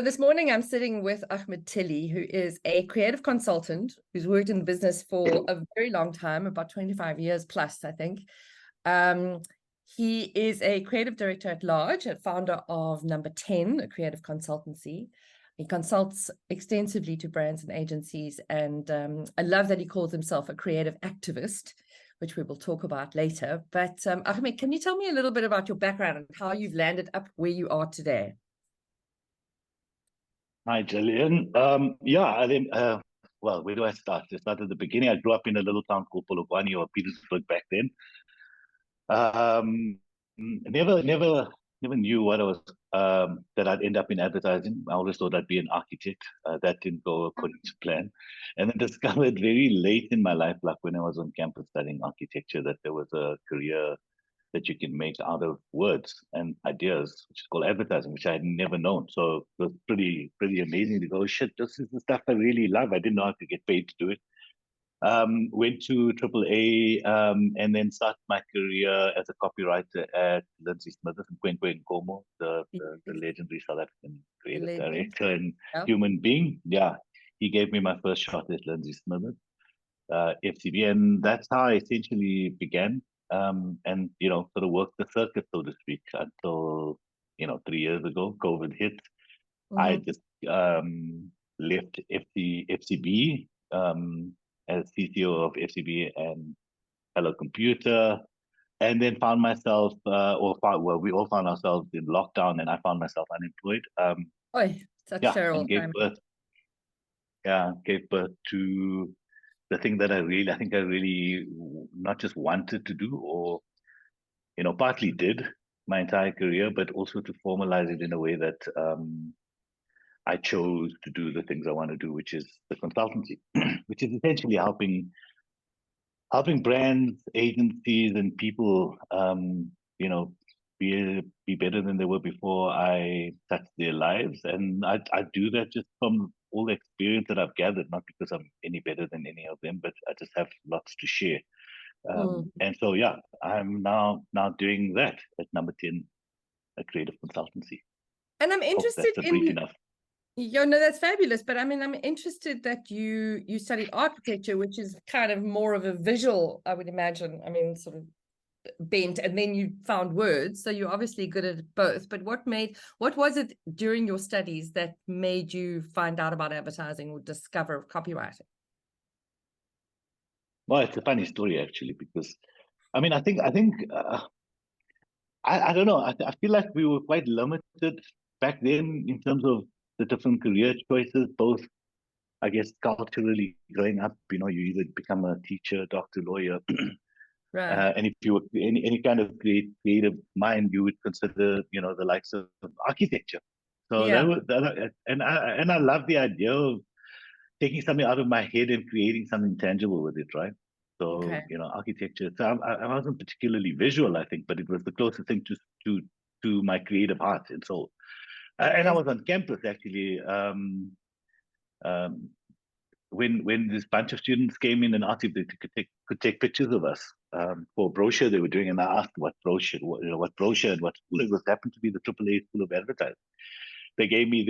So this morning I'm sitting with Ahmed Tilly, who is a creative consultant who's worked in business for a very long time, about 25 years plus, I think. He is a creative director at large and founder of Number 10, a creative consultancy. He consults extensively to brands and agencies, and I love that he calls himself a creative activist, which we will talk about later. But Ahmed, can you tell me a little bit about your background and how you've landed up where you are today? Hi, Gillian. Well, where do I start? I start at the beginning. I grew up in a little town called Polokwane or Petersburg back then. Never knew what I was, that I'd end up in advertising. I always thought I'd be an architect. That didn't go according to plan. And then discovered very late in my life, like when I was on campus studying architecture, that there was a career that you can make out of words and ideas, which is called advertising, which I had never known. So it was pretty amazing to go, shit, this is the stuff I really love. I didn't know how to get paid to do it. Went to AAA and then started my career as a copywriter at Lindsay Smithers and Quentin Como, the legendary South African creative director and human being. Yeah, he gave me my first shot at Lindsay Smithers, FCB, and that's how I essentially began. And sort of worked the circuit, so to speak, until 3 years ago, COVID hit. I just left FCB as CTO of FCB and Hello Computer, and then found myself, we all found ourselves in lockdown, and I found myself unemployed. Terrible. And gave birth to the thing that I really not just wanted to do, or partly did my entire career, but also to formalize it in a way that I chose to do the things I want to do, which is the consultancy, which is essentially helping brands, agencies, and people, be better than they were before I touched their lives. And I do that just from all the experience that I've gathered, not because I'm any better than any of them, but I just have lots to share. And so, I'm now doing that at Number 10, a creative consultancy. And I'm interested in brief enough. That's fabulous. But I mean, I'm interested that you studied architecture, which is kind of more of a visual, I would imagine. I mean, sort of bent, and then you found words. So you're obviously good at both. But what was it during your studies that made you find out about advertising or discover copywriting? Well, it's a funny story actually, because I mean, I don't know. I feel like we were quite limited back then in terms of the different career choices, both, I guess, culturally growing up. You either become a teacher, doctor, lawyer, right. and if you were any kind of creative mind, you would consider, the likes of architecture. So and I love the idea of taking something out of my head and creating something tangible with it, right? So, architecture. So I wasn't particularly visual, I think, but it was the closest thing to my creative heart and soul. And I was on campus actually. When this bunch of students came in and asked if they could take pictures of us for a brochure they were doing, and I asked what brochure and what school it was. Happened to be the AAA School of Advertising. They gave me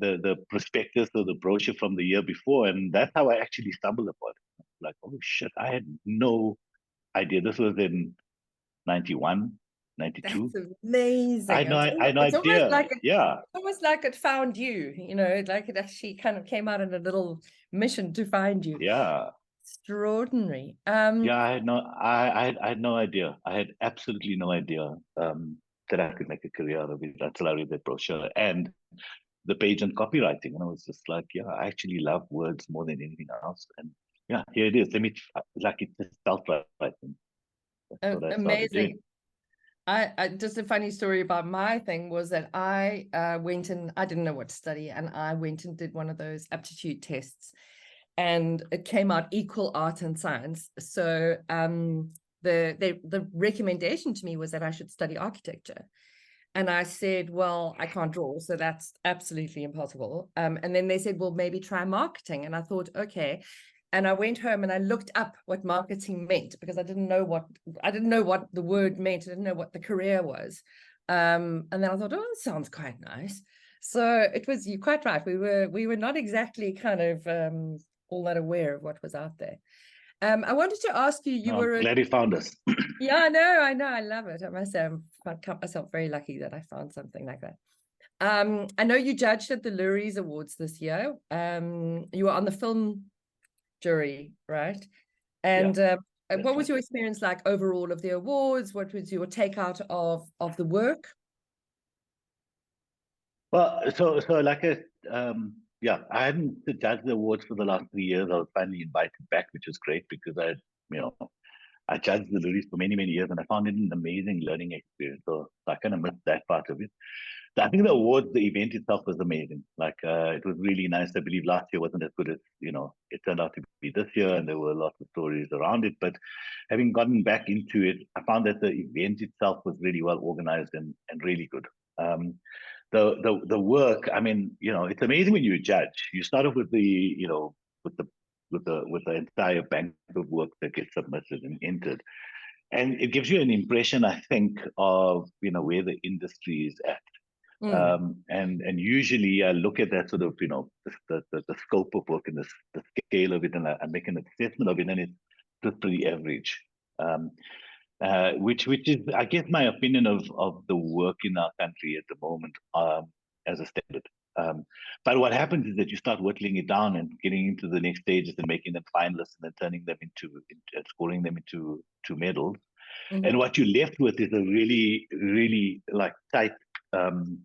the prospectus or the brochure from the year before, and that's how I actually stumbled upon it. Like, oh shit, I had no idea. This was in 91, 92. That's amazing. I had no idea. It's almost like it found you, like it actually kind of came out in a little mission to find you. Yeah. Extraordinary. I had no idea. I had absolutely no idea that I could make a career out of it until I read that brochure and the page on copywriting. And I was just like, I actually love words more than anything else. And here it is. It's just felt right. Amazing. I just a funny story about my thing was that I went and I didn't know what to study, and I went and did one of those aptitude tests, and it came out equal art and science. So the recommendation to me was that I should study architecture. And I said, well, I can't draw, so that's absolutely impossible. And then they said, well, maybe try marketing. And I thought, okay. And I went home and I looked up what marketing meant, because I didn't know what the word meant. I didn't know what the career was. And then I thought, oh, that sounds quite nice. So it was, you're quite right. We were not exactly kind of all that aware of what was out there. I wanted to ask you, you No, I'm were glad you found us. yeah, I know, I love it. I must say, I count myself very lucky that I found something like that. I know you judged at the Loeries Awards this year. You were on the film jury, right? Yeah, And that's what was right. your experience like overall of the awards? What was your takeout of the work? Well, so like yeah, I hadn't judged the awards for the last 3 years. I was finally invited back, which was great because you know, I judged the Loeries for many, many years, and I found it an amazing learning experience. So I kind of missed that part of it. So I think the awards, the event itself was amazing. Like it was really nice. I believe last year wasn't as good as it turned out to be this year, and there were lots of stories around it. But having gotten back into it, I found that the event itself was really well organized and really good. Um, the work, I mean, it's amazing when you judge. You start off with with the with the entire bank of work that gets submitted and entered, and it gives you an impression, I think, of where the industry is at. Mm, And usually I look at that sort of the scope of work and the scale of it, and I make an assessment of it, and it's just pretty average. Um, which is, I guess, my opinion of the work in our country at the moment, as a standard. But what happens is that you start whittling it down and getting into the next stages and making them finalists and then turning them into scoring them into medals. And mhm. what you're left with is a really, really like tight um,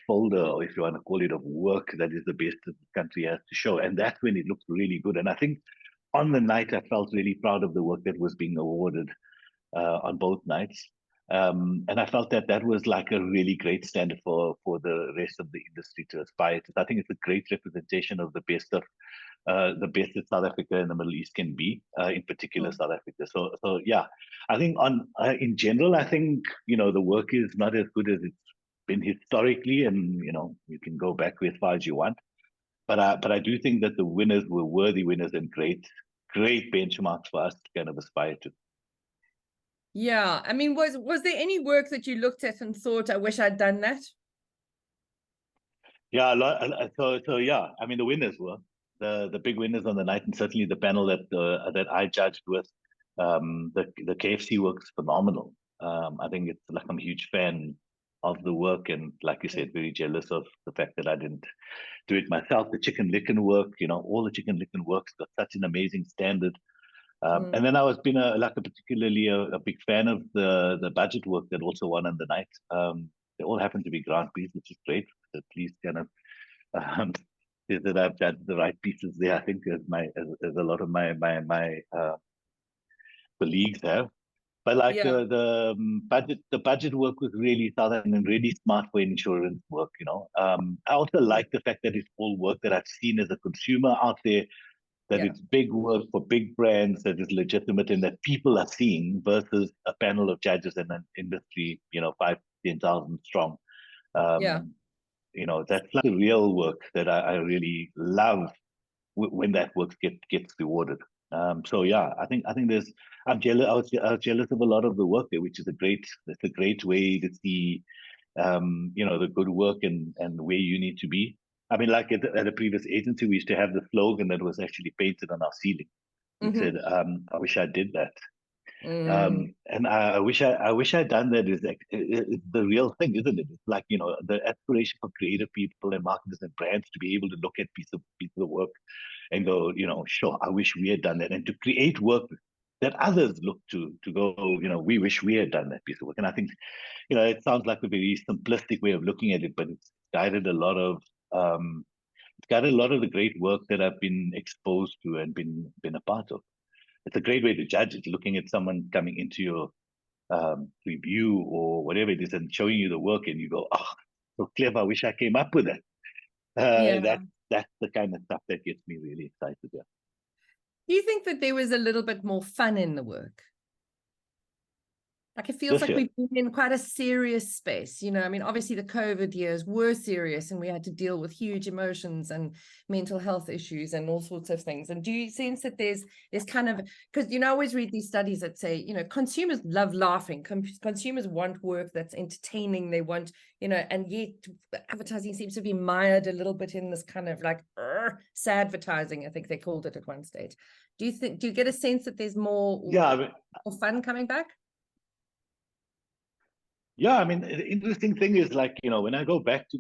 folder, or if you want to call it, of work that is the best that the country has to show. And that's when it looks really good. And I think on the night, I felt really proud of the work that was being awarded on both nights. And I felt that that was like a really great standard for the rest of the industry to aspire to. I think it's a great representation of the best that South Africa and the Middle East can be, in particular Mm. South Africa. So yeah, I think on in general, I think the work is not as good as it's been historically, and you can go back as far as you want. But I do think that the winners were worthy winners and great benchmarks for us to kind of aspire to. Yeah, I mean, was there any work that you looked at and thought, I wish I'd done that? Yeah, so yeah, I mean the winners were the big winners on the night, and certainly the panel that I judged with. The KFC work's phenomenal. I think it's like, I'm a huge fan of the work, and like you said, very jealous of the fact that I didn't do it myself. The chicken licken work, all the chicken licken work's got such an amazing standard. Mm. And then I was been a particularly a big fan of the budget work that also won on the night. They all happen to be Grand Prix, which is great. At least kind of um, is that I've got the right pieces there. I think as a lot of my colleagues have. But like Yeah, the budget work was really southern and really smart for insurance work. I also like the fact that it's all work that I've seen as a consumer out there, that yeah, it's big work for big brands, that is legitimate and that people are seeing, versus a panel of judges in an industry, 5,000-10,000 strong. yeah. Um, that's like the real work that I really love when that work gets rewarded. So yeah, I think there's I'm jealous. I was jealous of a lot of the work there, which is a great way to see the good work and where you need to be. I mean, like at a previous agency, we used to have the slogan that was actually painted on our ceiling. It said, Mm-hmm. "I wish I did that." Mm. And I wish I'd done that. It's the real thing, isn't it? It's like the aspiration for creative people and marketers and brands to be able to look at piece of work and go, sure, I wish we had done that, and to create work that others look to go, we wish we had done that piece of work. And I think, it sounds like a very simplistic way of looking at it, but it's guided a lot of the great work that I've been exposed to and been a part of. It's a great way to judge it, looking at someone coming into your review or whatever it is and showing you the work, and you go, oh, so clever, I wish I came up with that. Yeah. That's the kind of stuff that gets me really excited. Yeah. Do you think that there was a little bit more fun in the work? Like it feels this like year. we've been in quite a serious space, you know. I mean, obviously the COVID years were serious and we had to deal with huge emotions and mental health issues and all sorts of things. And do you sense that there's kind of, because I always read these studies that say, consumers love laughing. Consumers want work that's entertaining. They want, and yet advertising seems to be mired a little bit in this kind of like sad advertising, I think they called it at one stage. Do you get a sense that there's more, Yeah, I mean, more fun coming back? yeah, I mean, the interesting thing is like, when I go back to,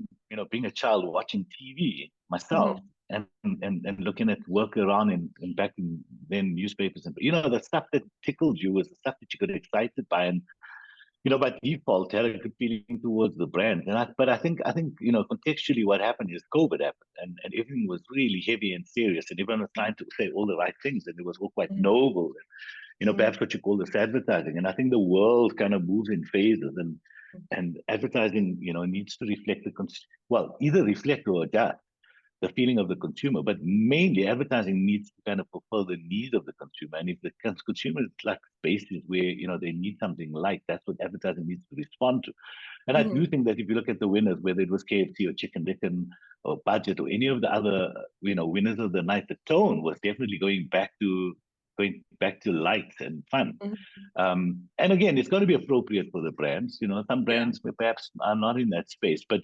being a child watching TV myself Mm-hmm. and looking at work around in back in then newspapers and, the stuff that tickled you was the stuff that you got excited by. And, by default, had a good feeling towards the brand. But I think, contextually what happened is COVID happened and everything was really heavy and serious and everyone was trying to say all the right things and it was all quite noble. Perhaps what you call this advertising. And I think the world kind of moves in phases and advertising, needs to reflect either reflect or adapt the feeling of the consumer, but mainly advertising needs to kind of fulfill the needs of the consumer. And if the consumer is like spaces where, they need something light, that's what advertising needs to respond to. And I do think that if you look at the winners, whether it was KFC or Chicken Licken or Budget or any of the other, winners of the night, the tone was definitely going back to light and fun. And again, it's got to be appropriate for the brands. Some brands perhaps are not in that space, but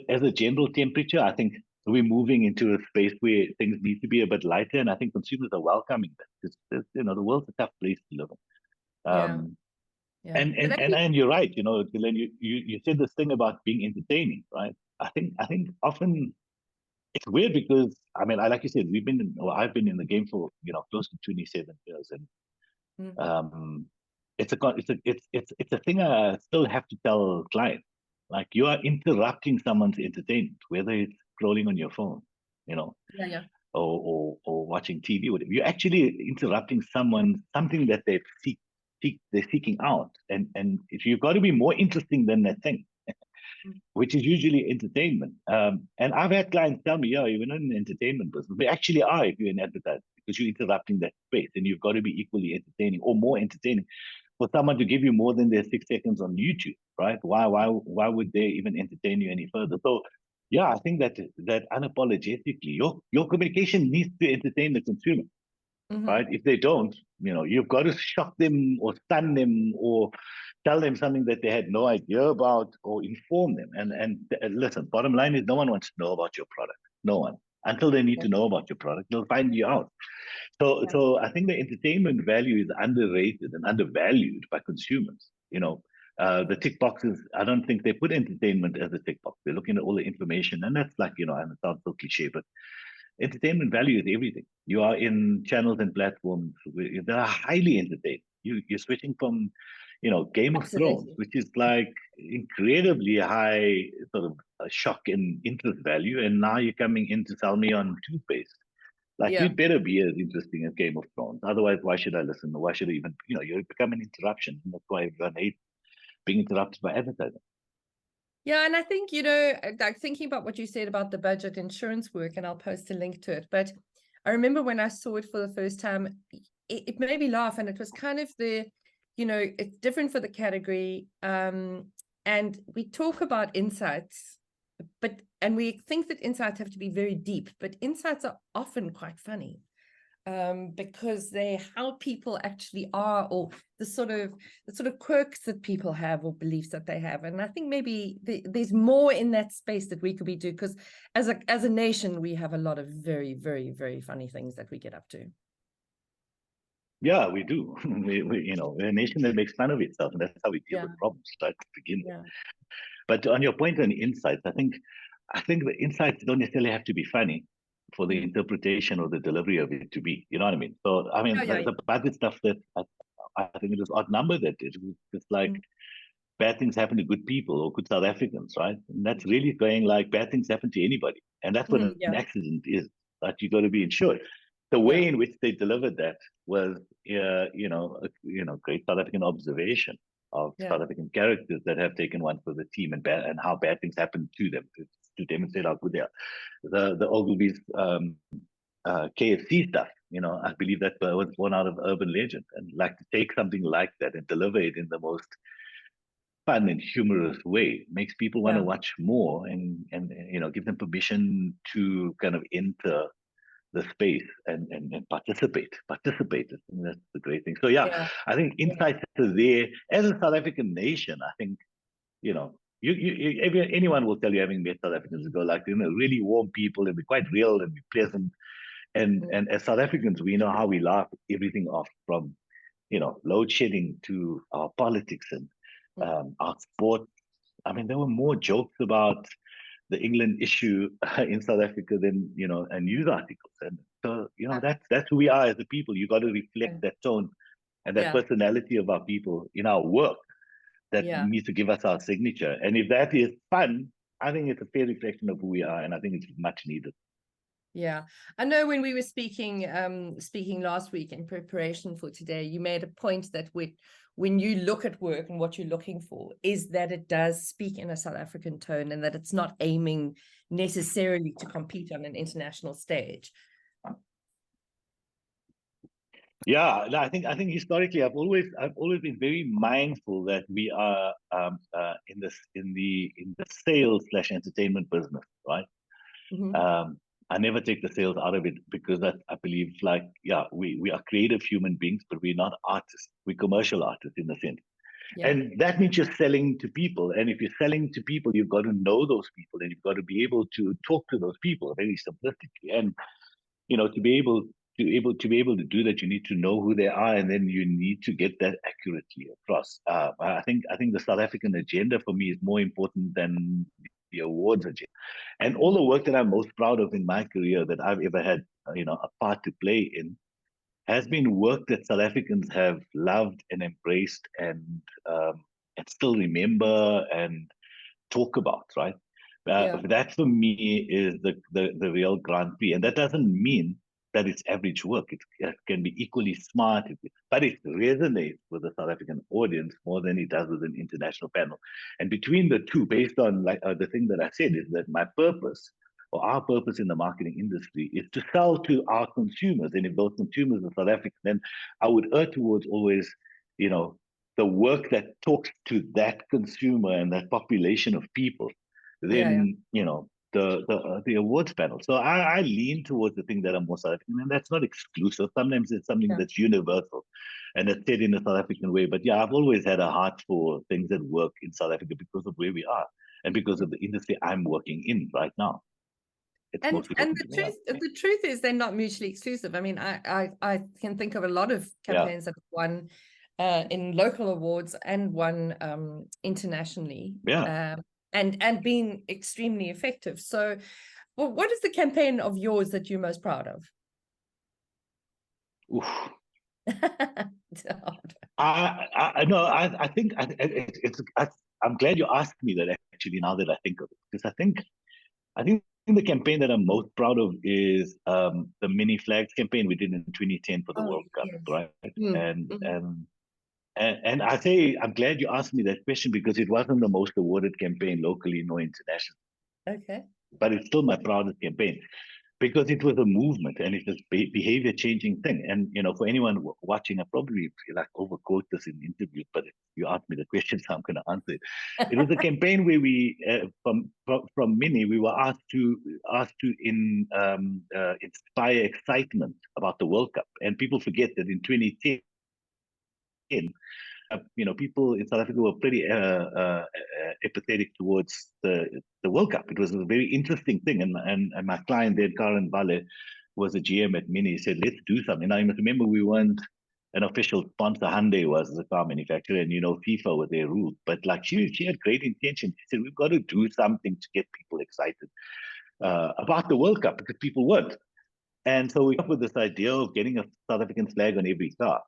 as a general temperature, I think we're moving into a space where things need to be a bit lighter, and I think consumers are welcoming that because the world's a tough place to live in. Yeah, yeah. And But and I and think, and you're right. Glenn, you said this thing about being entertaining, right? I think often it's weird because I mean, like you said, I've been in the game for close to 27 years, and mm, um, it's a thing I still have to tell clients. Like you are interrupting someone's entertainment, whether it's scrolling on your phone, you know, yeah, yeah. or watching TV, whatever. You're actually interrupting something that they're seeking out, and if you've got to be more interesting than that thing, Mm, which is usually entertainment. And I've had clients tell me, yeah, you're not in the entertainment business. They actually are if you're in advertising because you're interrupting that space and you've got to be equally entertaining or more entertaining for someone to give you more than their 6 seconds on YouTube, right? Why would they even entertain you any further? So yeah, I think that unapologetically, your communication needs to entertain the consumer, mm-hmm. right? If they don't, you've got to shock them or stun them or tell them something that they had no idea about or inform them. And listen, bottom line is no one wants to know about your product. No one. Until they need Yeah, to know about your product, they'll find you out. So I think the entertainment value is underrated and undervalued by consumers. The tick boxes, I don't think they put entertainment as a tick box. They're looking at all the information. And that's like, and it sounds so cliche, but entertainment value is everything. You are in channels and platforms that are highly entertaining. You're switching from, Game of Thrones, absolutely. which is like incredibly high sort of shock and interest value, and now you're coming in to sell me on toothpaste. Like Yeah. you'd better be as interesting as Game of Thrones. Otherwise, why should I listen? Why should I even, you become an interruption. And that's why everyone hates being interrupted by advertising. Yeah, and I think, like thinking about what you said about the budget insurance work, and I'll post a link to it. But I remember when I saw it for the first time, it made me laugh, and it was kind of it's different for the category. And we talk about insights, and we think that insights have to be very deep, but insights are often quite funny. Because they how people actually are, or the sort of quirks that people have or beliefs that they have. And I think maybe there's more in that space that we could be doing, because as a nation we have a lot of very, very, very funny things that we get up to. Yeah, we do. We're a nation that makes fun of itself, and that's how we deal Yeah, with problems, right, to begin with. yeah. But on your point on insights, I think the insights don't necessarily have to be funny for the interpretation or the delivery of it to be. You know what I mean? So I mean, Yeah, yeah, the budget stuff that I think it was odd number that did. It was just like yeah. bad things happen to good people or good South Africans, right? And that's really going like bad things happen to anybody, and that's what an Yeah, accident is. That you got to be insured. The yeah, way in which they delivered that was, great South African observation of yeah, South African characters that have taken one for the team and how bad things happen to them to demonstrate how good they are. The Ogilvy's KFC stuff. I believe that was born out of urban legend, and like to take something like that and deliver it in the most fun and humorous way makes people want to Yeah. watch more, and give them permission to kind of enter the space and participate. I think that's the great thing. So yeah, Yeah. I think Yeah. insights are there. As a South African nation, I think, anyone will tell you, having met South Africans, go like, really warm people, and we're quite real and we're pleasant. And Mm, and as South Africans, we know how we laugh everything off, from load shedding to our politics and mm. our sport. I mean, there were more jokes about the England issue in South Africa than and news articles. And so Uh, that's who we are as a people. You got to reflect okay. that tone and that Yeah. personality of our people in our work that Yeah. needs to give us our signature. And if that is fun, I think it's a fair reflection of who we are, and I think it's much needed. Yeah. I know when we were speaking last week in preparation for today, you made a point that when you look at work and what you're looking for is that it does speak in a South African tone, and that it's not aiming necessarily to compete on an international stage. Yeah, no, I think historically I've always been very mindful that we are in the sales slash entertainment business, right? Mhm. Um, I never take the sales out of it, because that I believe, like, yeah, we are creative human beings, but we're not artists. We're commercial artists in a sense. Yeah. And that means you're selling to people. And if you're selling to people, you've got to know those people, and you've got to be able to talk to those people very simplistically. And to be able to do that, you need to know who they are, and then you need to get that accurately across. I think the South African agenda for me is more important than the awards agenda. And all the work that I'm most proud of in my career that I've ever had, a part to play in, has been work that South Africans have loved and embraced, and still remember and talk about, right? Yeah. That for me is the real Grand Prix. And that doesn't mean that it's average work. It can be equally smart, but it resonates with the South African audience more than it does with an international panel. And between the two, based on like the thing that I said, is that my purpose, or our purpose in the marketing industry, is to sell to our consumers. And if those consumers are South African, then I would err towards always, you know, the work that talks to that consumer and that population of people, Yeah. Yeah. then the awards panel. So I lean towards the thing that I'm more South African, and that's not exclusive. Sometimes it's something Yeah. that's universal, and it's said in a South African way. But yeah, I've always had a heart for things that work in South Africa because of where we are and because of the industry I'm working in right now. It's most And important the to me. Yeah, truth is they're not mutually exclusive. I mean, I can think of a lot of yeah, campaigns that have won in local awards and won internationally, yeah. and been extremely effective. So, well, what is the campaign of yours that you're most proud of? Oof. It's hard. I no, I think I'm glad you asked me that, actually, now that I think of it, because I think the campaign that I'm most proud of is the mini flags campaign we did in 2010 for the Oh, World Cup, yes. right? Mm, And mm. and and I say I'm glad you asked me that question, because it wasn't the most awarded campaign locally nor internationally, Okay. but it's still my proudest campaign, because it was a movement and it was behavior changing thing. And for anyone watching, I probably like overquote this in interviews, but you asked me the question, so I'm going to answer it. It was a campaign where we, from Mini, we were asked to inspire excitement about the World Cup. And people forget that in 2010, people in South Africa were pretty apathetic towards the World Cup. It was a very interesting thing, and my client there, Karen Vale, was a GM at Mini. He said, "Let's do something." Now you must remember, we weren't an official sponsor. Hyundai was the car manufacturer, and FIFA were their rules. But like she had great intention. She said, "We've got to do something to get people excited about the World Cup, because people weren't." And so we came up with this idea of getting a South African flag on every car,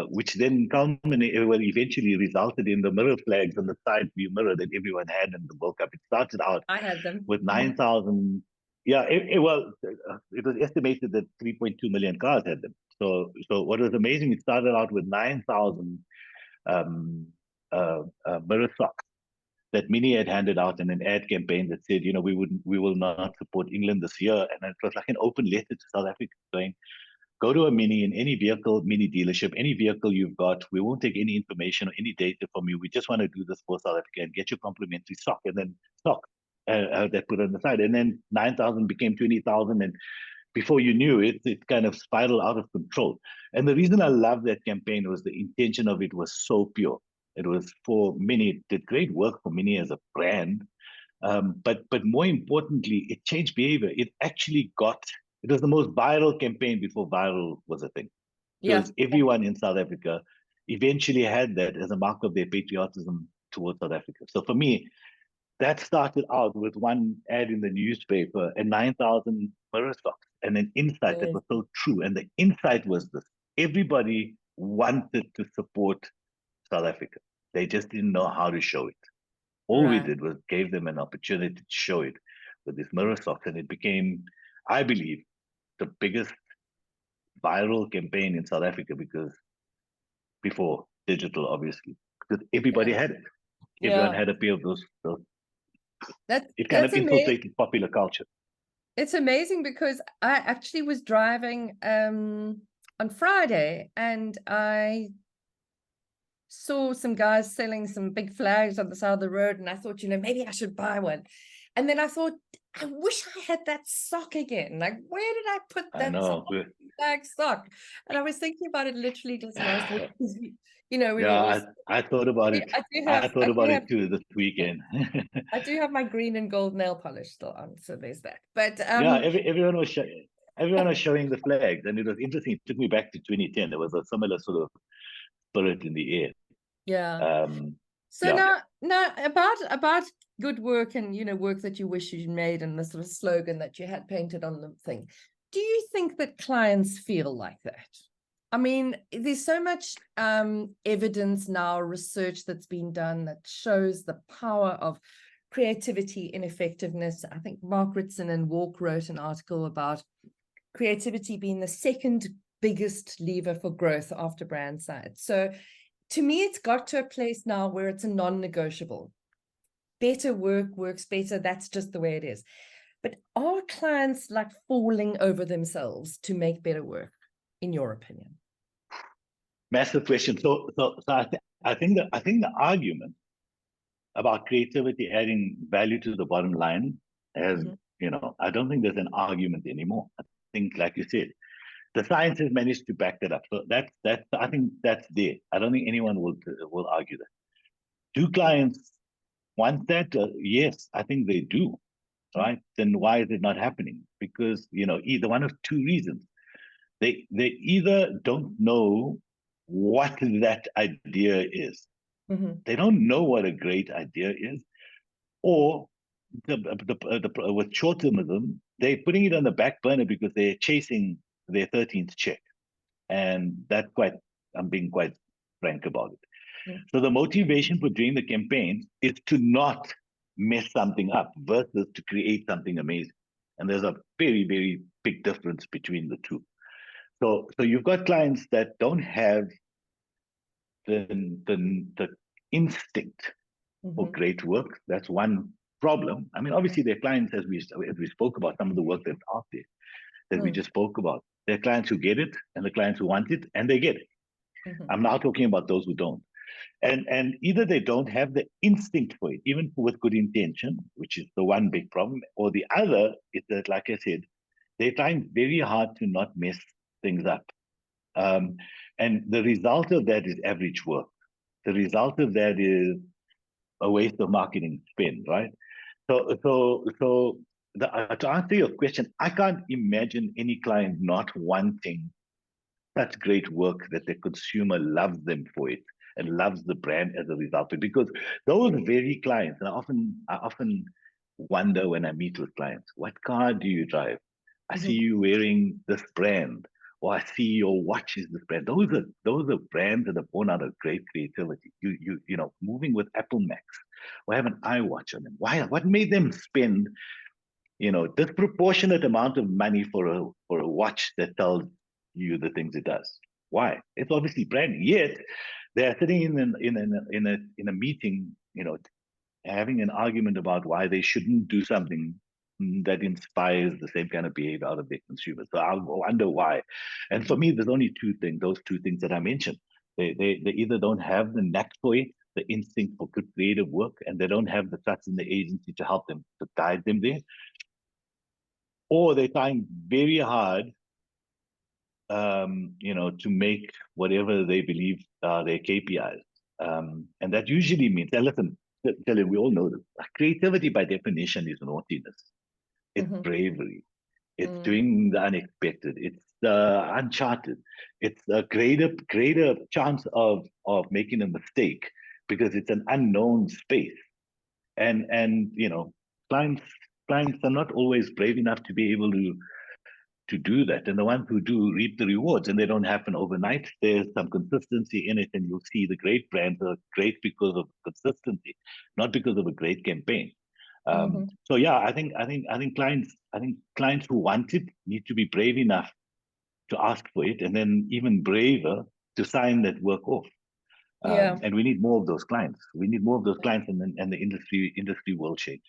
which then eventually resulted in the mirror flags on the side view mirror that everyone had in the World Cup. It started out I had them. with Mhm. 9,000. Yeah, it was estimated that 3.2 million cars had them. So what was amazing, it started out with 9,000 um, mirror socks that Mini had handed out in an ad campaign that said, we will not support England this year. And it was like an open letter to South Africa, saying, Go to a Mini, in any vehicle, Mini dealership, any vehicle you've got. We won't take any information or any data from you. We just want to do this for South Africa and get your complimentary stock, and then stock that put on the side. And then 9,000 became 20,000. And before you knew it, it kind of spiraled out of control. And the reason I love that campaign was the intention of it was so pure. It was for Mini. It did great work for Mini as a brand. But more importantly, it changed behavior. It actually it was the most viral campaign before viral was a thing. Yeah. Because everyone in South Africa eventually had that as a mark of their patriotism towards South Africa. So for me, that started out with one ad in the newspaper and 9,000 mirror stocks and an insight that was so true. And the insight was this: everybody wanted to support South Africa. They just didn't know how to show it. All we did was gave them an opportunity to show it with this mirror stocks. And it became, I believe, the biggest viral campaign in South Africa, because before digital, obviously, because everybody had it. Everyone had a pair of those. It kind of infiltrated popular culture. It's amazing because I actually was driving on Friday, and I saw some guys selling some big flags on the side of the road, and I thought, maybe I should buy one. And then I thought, I wish I had that sock again. Like, where did I put that flag sock? And I was thinking about it literally just last week. I thought about it. I thought about it too this weekend. I do have my green and gold nail polish still on, so there's that. But everyone was showing the flags, and it was interesting. It took me back to 2010. There was a similar sort of spirit in the air. Yeah. Now about good work and work that you wish you'd made, and the sort of slogan that you had painted on the thing. Do you think that clients feel like that? I mean, there's so much evidence now, research that's been done that shows the power of creativity in effectiveness. I think Mark Ritson and Walk wrote an article about creativity being the second biggest lever for growth after brand side. So to me, it's got to a place now where it's a non-negotiable. Better work works better. That's just the way it is. But are clients like falling over themselves to make better work, in your opinion? Massive question. So I think the argument about creativity adding value to the bottom line has, I don't think there's an argument anymore. I think, like you said, the science has managed to back that up. So I think that's there. I don't think anyone will argue that. Do clients want that? Yes, I think they do. Right? Then why is it not happening? Because either one of two reasons. They either don't know what that idea is. They don't know what a great idea is, or with short-termism, they're putting it on the back burner because they're chasing their 13th check. And I'm being quite frank about it. So the motivation for doing the campaign is to not mess something up versus to create something amazing. And there's a very, very big difference between the two. So you've got clients that don't have the instinct for great work. That's one problem. I mean, obviously, their clients, as we spoke about, some of the work that's out there that we just spoke about. There are clients who get it, and the clients who want it, and they get it. I'm now talking about those who don't. And either they don't have the instinct for it, even with good intention, which is the one big problem, or the other is that, like I said, they're trying very hard to not mess things up. And the result of that is average work. The result of that is a waste of marketing spend, right? To answer your question, I can't imagine any client not wanting such great work that the consumer loves them for it and loves the brand as a result of it. Because those very clients, and I often wonder when I meet with clients, what car do you drive? I see you wearing this brand, or I see your watch is this brand. Those are brands that are born out of great creativity. Moving with Apple Macs, or have an iWatch on them. Why? What made them spend, disproportionate amount of money for a watch that tells you the things it does? Why? It's obviously branding. Yet they're sitting in a meeting, having an argument about why they shouldn't do something that inspires the same kind of behavior out of their consumers. So I wonder why. And for me, there's only two things, those two things that I mentioned. They either don't have the knack for it, the instinct for good creative work, and they don't have the trust in the agency to help them, to guide them there, or they're trying very hard, to make whatever they believe are their KPIs. And that usually means, and listen, Gillian, we all know this. Creativity by definition is naughtiness. It's Mhm. bravery. It's Mm. doing the unexpected. It's uncharted. It's a greater chance of making a mistake because it's an unknown space. And clients clients are not always brave enough to be able to do that. And the ones who do reap the rewards, and they don't happen overnight. There's some consistency in it, and you'll see the great brands are great because of consistency, not because of a great campaign. Mhm. So yeah, I think clients who want it need to be brave enough to ask for it, and then even braver to sign that work off. Yeah. And we need more of those clients. We need more of those clients, and the industry will change.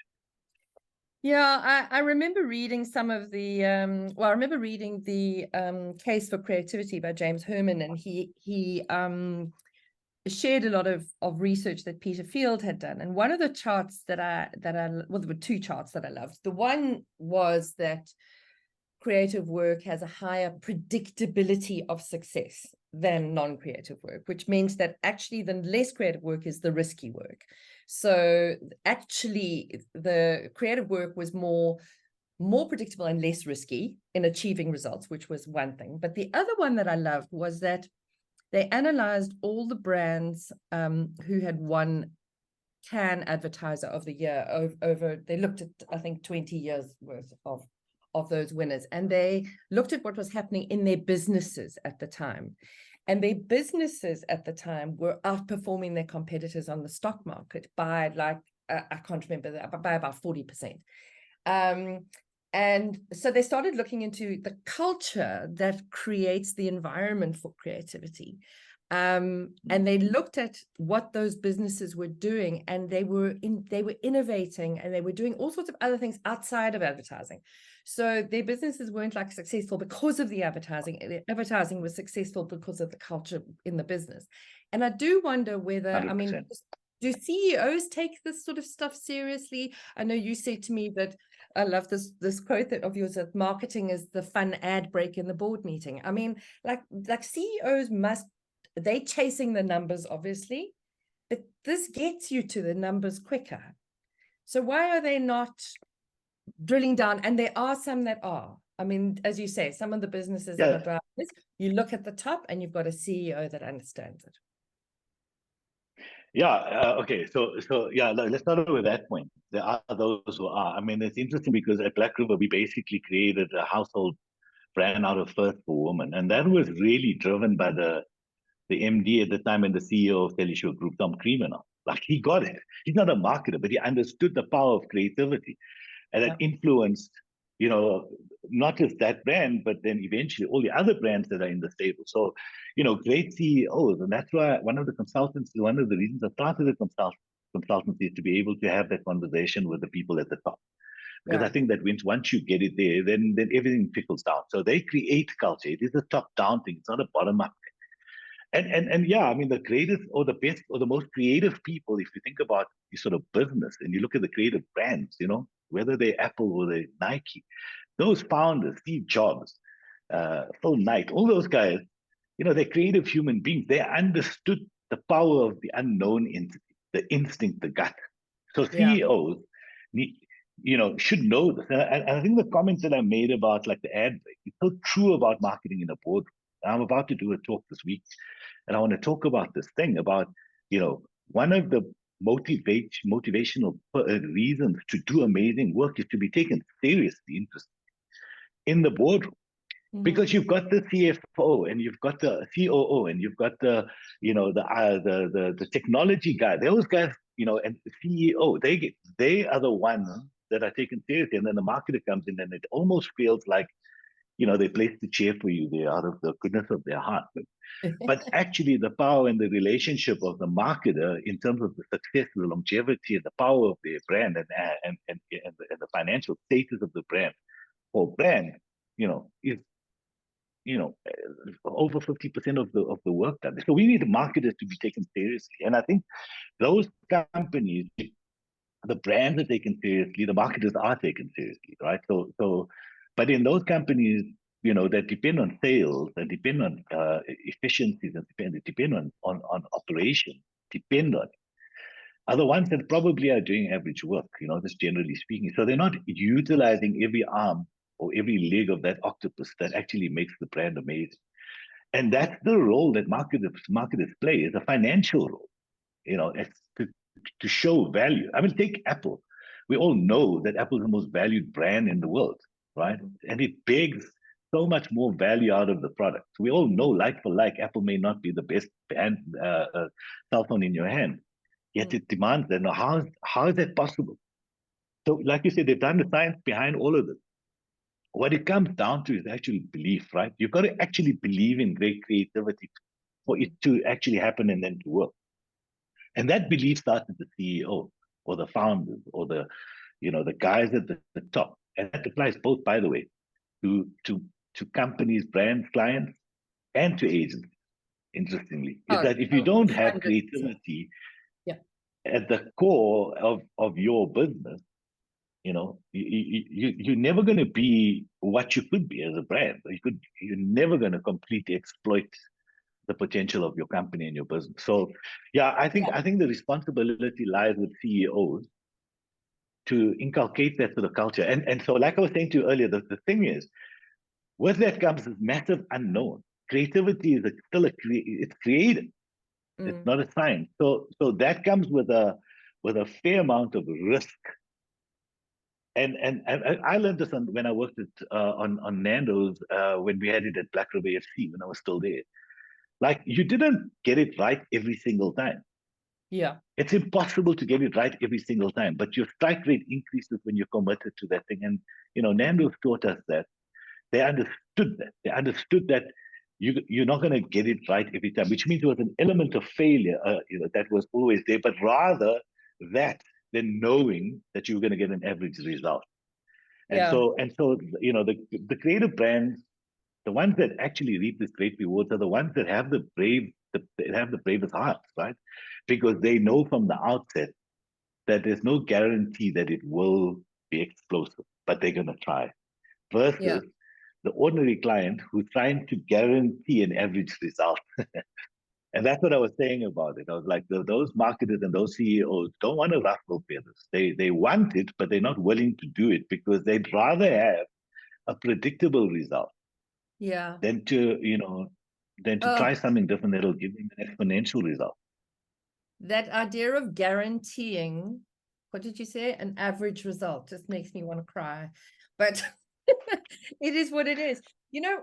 Yeah, I remember reading some of the I remember reading the Case for Creativity by James Herman, and he shared a lot of research that Peter Field had done. And one of the charts that well, there were two charts that I loved. The one was that creative work has a higher predictability of success than non-creative work, which means that actually the less creative work is the risky work. So actually the creative work was more predictable and less risky in achieving results, which was one thing. But the other one that I loved was that they analyzed all the brands who had won Cannes Advertiser of the Year over they looked at, I think, 20 years worth of those winners, and they looked at what was happening in their businesses at the time. And their businesses at the time were outperforming their competitors on the stock market by I can't remember, by about 40%. And so they started looking into the culture that creates the environment for creativity. And they looked at what those businesses were doing, and they were innovating, and they were doing all sorts of other things outside of advertising. So their businesses weren't like successful because of the advertising. The advertising was successful because of the culture in the business. And I do wonder whether, 100%. do CEOs take this sort of stuff seriously? I know you said to me that, I love this quote of yours, that marketing is the fun ad break in the board meeting. I mean, like CEOs they're chasing the numbers, obviously, but this gets you to the numbers quicker. So why are they not drilling down? And there are some that are. I mean, as you say, some of the businesses that are driving this, you look at the top and you've got a CEO that understands it. Yeah. Okay. So yeah. Let's start with that point. There are those who are. I mean, it's interesting because at Black River we basically created a household brand out of First for Women, and that was really driven by the MD at the time and the CEO of Teleshow Group, Tom Creamer. Like, he got it. He's not a marketer, but he understood the power of creativity, and that influenced, not just that brand, but then eventually all the other brands that are in the stable. So, great CEOs, and that's why one of the reasons I started a consultancy is to be able to have that conversation with the people at the top. Because I think that once you get it there, then everything trickles down. So they create culture. It is a top-down thing. It's not a bottom-up thing. And yeah, I mean, the greatest or the best or the most creative people, if you think about this sort of business and you look at the creative brands, whether they're Apple or they're Nike, those founders, Steve Jobs, Phil Knight, all those guys, they're creative human beings. They understood the power of the unknown entity, the instinct, the gut. So CEOs need, should know this. And I think the comments that I made about like the ad break, it's so true about marketing in a boardroom. I'm about to do a talk this week, and I want to talk about this thing about, one of the motivational reasons to do amazing work is to be taken seriously in the boardroom. Because you've got the CFO and you've got the COO and you've got the the technology guy. Those guys, and the CEO, they are the ones that are taken seriously, and then the marketer comes in, and it almost feels like they place the chair for you there out of the goodness of their heart. But actually, the power and the relationship of the marketer in terms of the success, the longevity, and the power of their brand, and the financial status of the brand or brand, is over 50% of the work done. So we need marketers to be taken seriously, and I think those companies, the brands are taken seriously, the marketers are taken seriously, right? But in those companies, that depend on sales and depend on efficiencies and depend on operation, depend on, are the ones that probably are doing average work, just generally speaking. So they're not utilizing every arm or every leg of that octopus that actually makes the brand amazing. And that's the role that marketers play, is a financial role, it's to show value. I mean, take Apple. We all know that Apple is the most valued brand in the world, right? And it begs so much more value out of the product. We all know, like for like, Apple may not be the best cell phone in your hand, yet it demands that. Now, how is that possible? So, like you said, they've done the science behind all of this. What it comes down to is actually belief, right? You've got to actually believe in great creativity for it to actually happen and then to work. And that belief starts with the CEO or the founders or the guys at the top. And that applies both, by the way, to companies, brands, clients, and to agents. Interestingly, is that if you don't have creativity at the core of your business, you're never going to be what you could be as a brand. You're never going to completely exploit the potential of your company and your business. So, yeah, I think the responsibility lies with CEOs to inculcate that sort of culture. And so, like I was saying to you earlier, the thing is, with that comes this massive unknown. Creativity is it's creative. It's not a science. So that comes with a fair amount of risk. And I learned this when I worked on Nando's when we had it at Black River FC when I was still there. Like, you didn't get it right every single time. Yeah. It's impossible to get it right every single time, but your strike rate increases when you're committed to that thing. And, Nando's taught us that. They understood that. They understood that you're not going to get it right every time, which means there was an element of failure, that was always there, but rather that than knowing that you were going to get an average result. And so, the creative brands, the ones that actually reap this great rewards, are the ones that have the bravest hearts, right? Because they know from the outset that there's no guarantee that it will be explosive, but they're going to try. Versus the ordinary client who's trying to guarantee an average result. And that's what I was saying about it. I was like, those marketers and those CEOs don't want to ruffle feathers. They want it, but they're not willing to do it because they'd rather have a predictable result than to try something different that'll give them an exponential result. That idea of guaranteeing, what did you say? An average result just makes me want to cry. But it is what it is.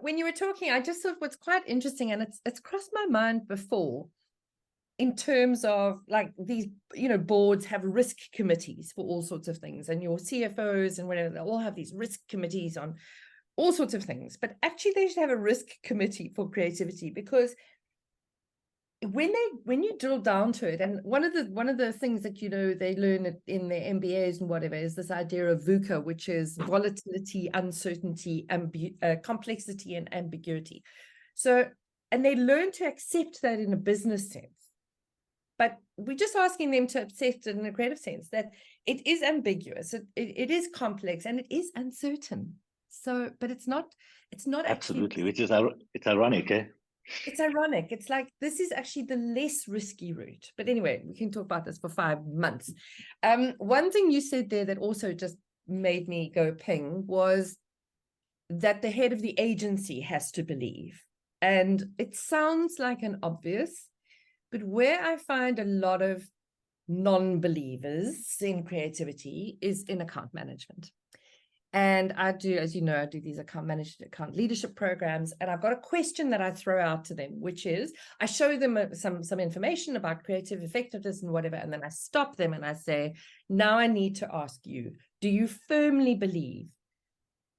When you were talking, I just thought what's quite interesting, and it's crossed my mind before, in terms of like these, boards have risk committees for all sorts of things, and your CFOs and whatever, they all have these risk committees on all sorts of things. But actually, they should have a risk committee for creativity, because when you drill down to it, and one of the things that they learn in their MBAs and whatever is this idea of VUCA, which is volatility, uncertainty, complexity, and ambiguity. So, and they learn to accept that in a business sense, but we're just asking them to accept it in a creative sense, that it is ambiguous, it is complex, and it is uncertain. So, but it's not absolutely, which is it's ironic, eh? It's ironic. It's like, this is actually the less risky route. But anyway, we can talk about this for 5 months. One thing you said there that also just made me go ping was that the head of the agency has to believe. And it sounds like an obvious, but where I find a lot of non-believers in creativity is in account management. And I do, as you know, I do these account leadership programs, and I've got a question that I throw out to them, which is, I show them some information about creative effectiveness and whatever, and then I stop them and I say, now I need to ask you, do you firmly believe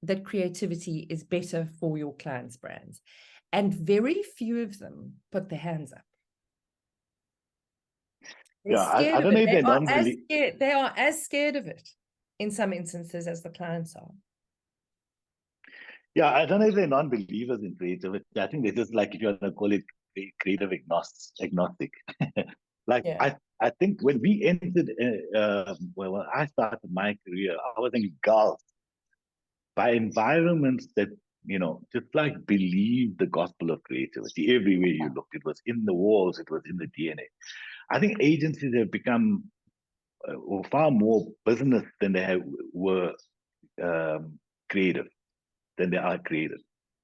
that creativity is better for your clients' brands. And very few of them put their hands up. They're Yeah, scared I of don't know it. if they don't believe. They are as scared of it in some instances as the clients are. Yeah, I don't know if they're non-believers in creativity. I think they're just like, if you want to call it creative agnostic. Like Yeah. I think when we entered, well, when I started my career, I was engulfed by environments that, just like believe the gospel of creativity everywhere you looked. It was in the walls, it was in the DNA. I think agencies have become far more business than were creative, than they are creative,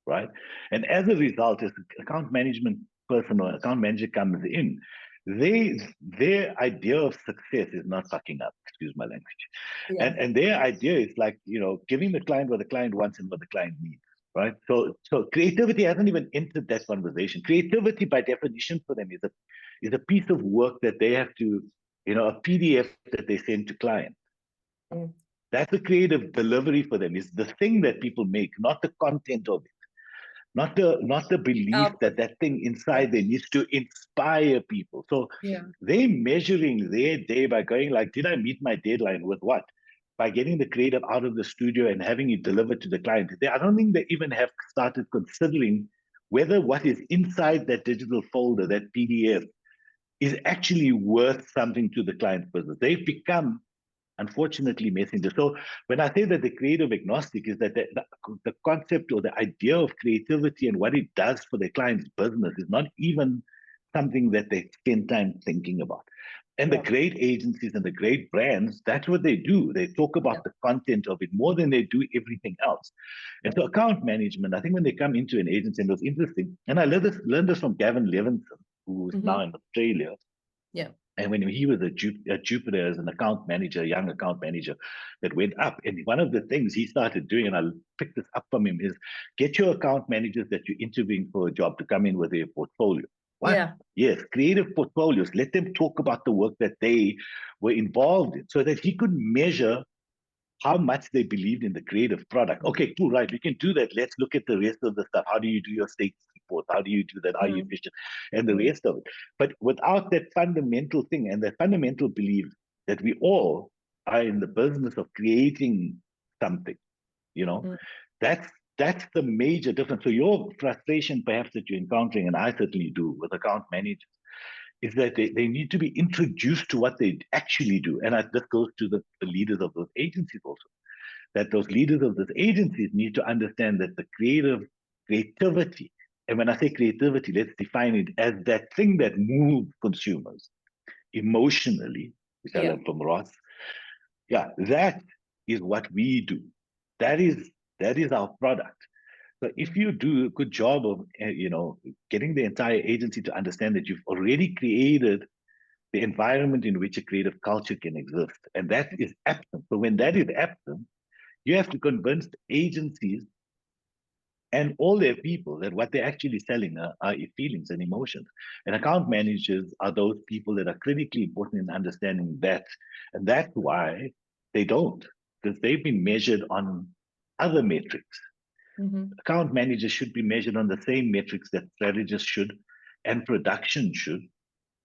right? And as a result, as account management person or account manager comes in, their idea of success is not fucking up, excuse my language. Yeah. And their idea is like, giving the client what the client wants and what the client needs, right? So creativity hasn't even entered that conversation. Creativity by definition for them is a piece of work that they have to, a PDF that they send to client. Mm. That's a creative delivery for them. Is the thing that people make, not the content of it, not the belief Output. that that thing Yeah. inside there needs to inspire people. So Yeah. they're measuring their day by going like, did I meet my deadline with what? By getting the creative out of the studio and having it delivered to the client. I don't think they even have started considering whether what is inside that digital folder, that PDF, is actually worth something to the client's business. They've become, unfortunately, messenger. So when I say that the creative agnostic is that the concept or the idea of creativity and what it does for their client's business is not even something that they spend time thinking about. And the Yeah. great agencies and the great brands, that's what they do. They talk Yeah. about the content of it more than they do everything else. And so account management, I think when they come into an agency, and it was interesting, and I learned this from Gavin Levinson, who's now in Australia. Yeah. And when he was at Jupiter as an account manager, young account manager that went up, and one of the things he started doing, and I picked this up from him, is get your account managers that you're interviewing for a job to come in with their portfolio. What? Yeah. Yes, creative portfolios. Let them talk about the work that they were involved in so that he could measure how much they believed in the creative product. Okay, cool, right. We can do that. Let's look at the rest of the stuff. How do you do your status report? How do you do that? Are you efficient? And the rest of it. But without that fundamental thing and that fundamental belief that we all are in the business of creating something, you know, Mm. that's the major difference. So your frustration perhaps that you're encountering, and I certainly do with account managers, is that they need to be introduced to what they actually do. And this goes to the leaders of those agencies also, that those leaders of those agencies need to understand that the creativity, and when I say creativity, let's define it as that thing that moves consumers emotionally, which I learned from Ross. Yeah, that is what we do. That is our product. So if you do a good job of, getting the entire agency to understand that you've already created the environment in which a creative culture can exist, and that is absent. So when that is absent, you have to convince agencies and all their people that what they're actually selling are feelings and emotions. And account managers are those people that are critically important in understanding that. And that's why they don't, because they've been measured on other metrics. Account managers should be measured on the same metrics that strategists should and production should,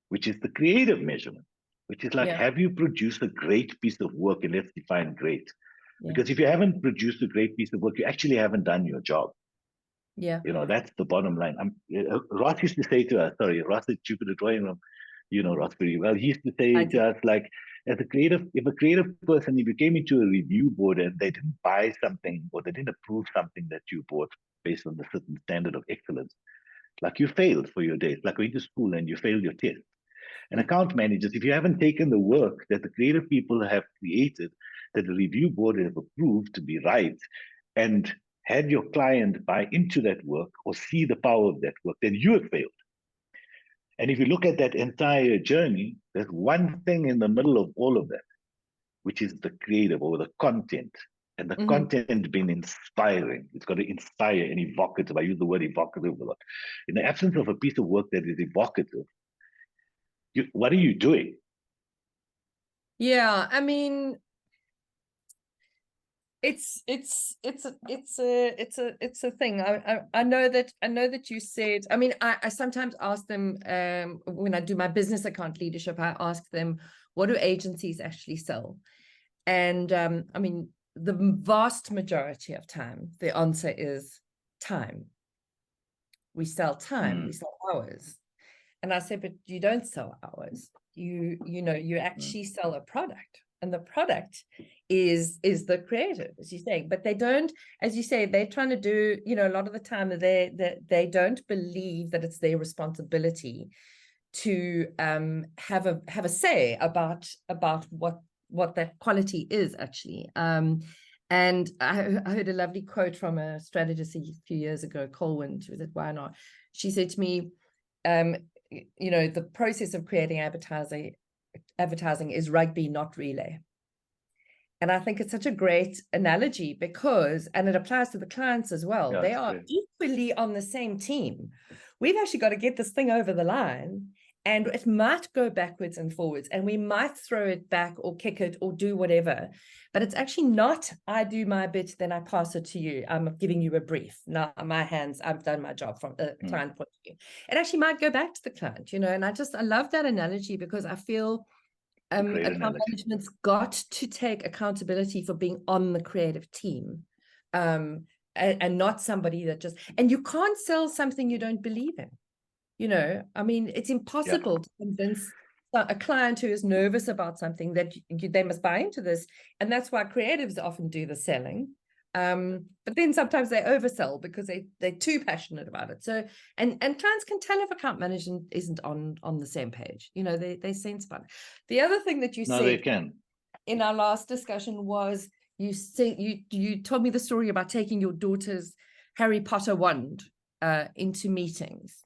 which is the creative measurement, which is like, have you produced a great piece of work? And let's define great. Because if you haven't produced a great piece of work, you actually haven't done your job. Yeah. That's the bottom line. Ross used to say to us, Ross at Jupiter Drawing Room, Ross pretty well. He used to say to us, like, if a creative person, if you came into a review board and they didn't buy something or they didn't approve something that you bought based on the certain standard of excellence, like you failed for your day. It's like going to school and you failed your test. And account managers, if you haven't taken the work that the creative people have created, that the review board has approved to be right, and had your client buy into that work or see the power of that work, then you have failed. And if you look at that entire journey, there's one thing in the middle of all of that, which is the creative or the content. And the content being inspiring. It's got to inspire and evocative. I use the word evocative a lot. In the absence of a piece of work that is evocative, what are you doing? Yeah, I mean, It's a thing. I know that you said, I mean, I sometimes ask them, when I do my business account leadership, I ask them, what do agencies actually sell? And I mean, the vast majority of time, the answer is time. We sell time, we sell hours. And I said, but you don't sell hours. You actually sell a product. And the product is the creative, as you say. But they don't, as you say, they're trying to do, a lot of the time they don't believe that it's their responsibility to have a say about what that quality is actually. And I heard a lovely quote from a strategist a few years ago, Colwyn. She was at YNR. She said to me, the process of creating advertising is rugby, not relay. And I think it's such a great analogy because, and it applies to the clients as well. They are equally on the same team. We've actually got to get this thing over the line, and it might go backwards and forwards, and we might throw it back or kick it or do whatever. But it's actually not, I do my bit, then I pass it to you. I'm giving you a brief. Now, my hands, I've done my job from a client point of view. It actually might go back to the client, and I love that analogy because I feel account management's got to take accountability for being on the creative team, and not somebody that just, and you can't sell something you don't believe in. I mean, it's impossible to convince a client who is nervous about something that they must buy into this. And that's why creatives often do the selling. But then sometimes they oversell because they're too passionate about it. So, and clients can tell if account management isn't on the same page. They sense about it. The other thing that you said they can. In our last discussion was you told me the story about taking your daughter's Harry Potter wand into meetings.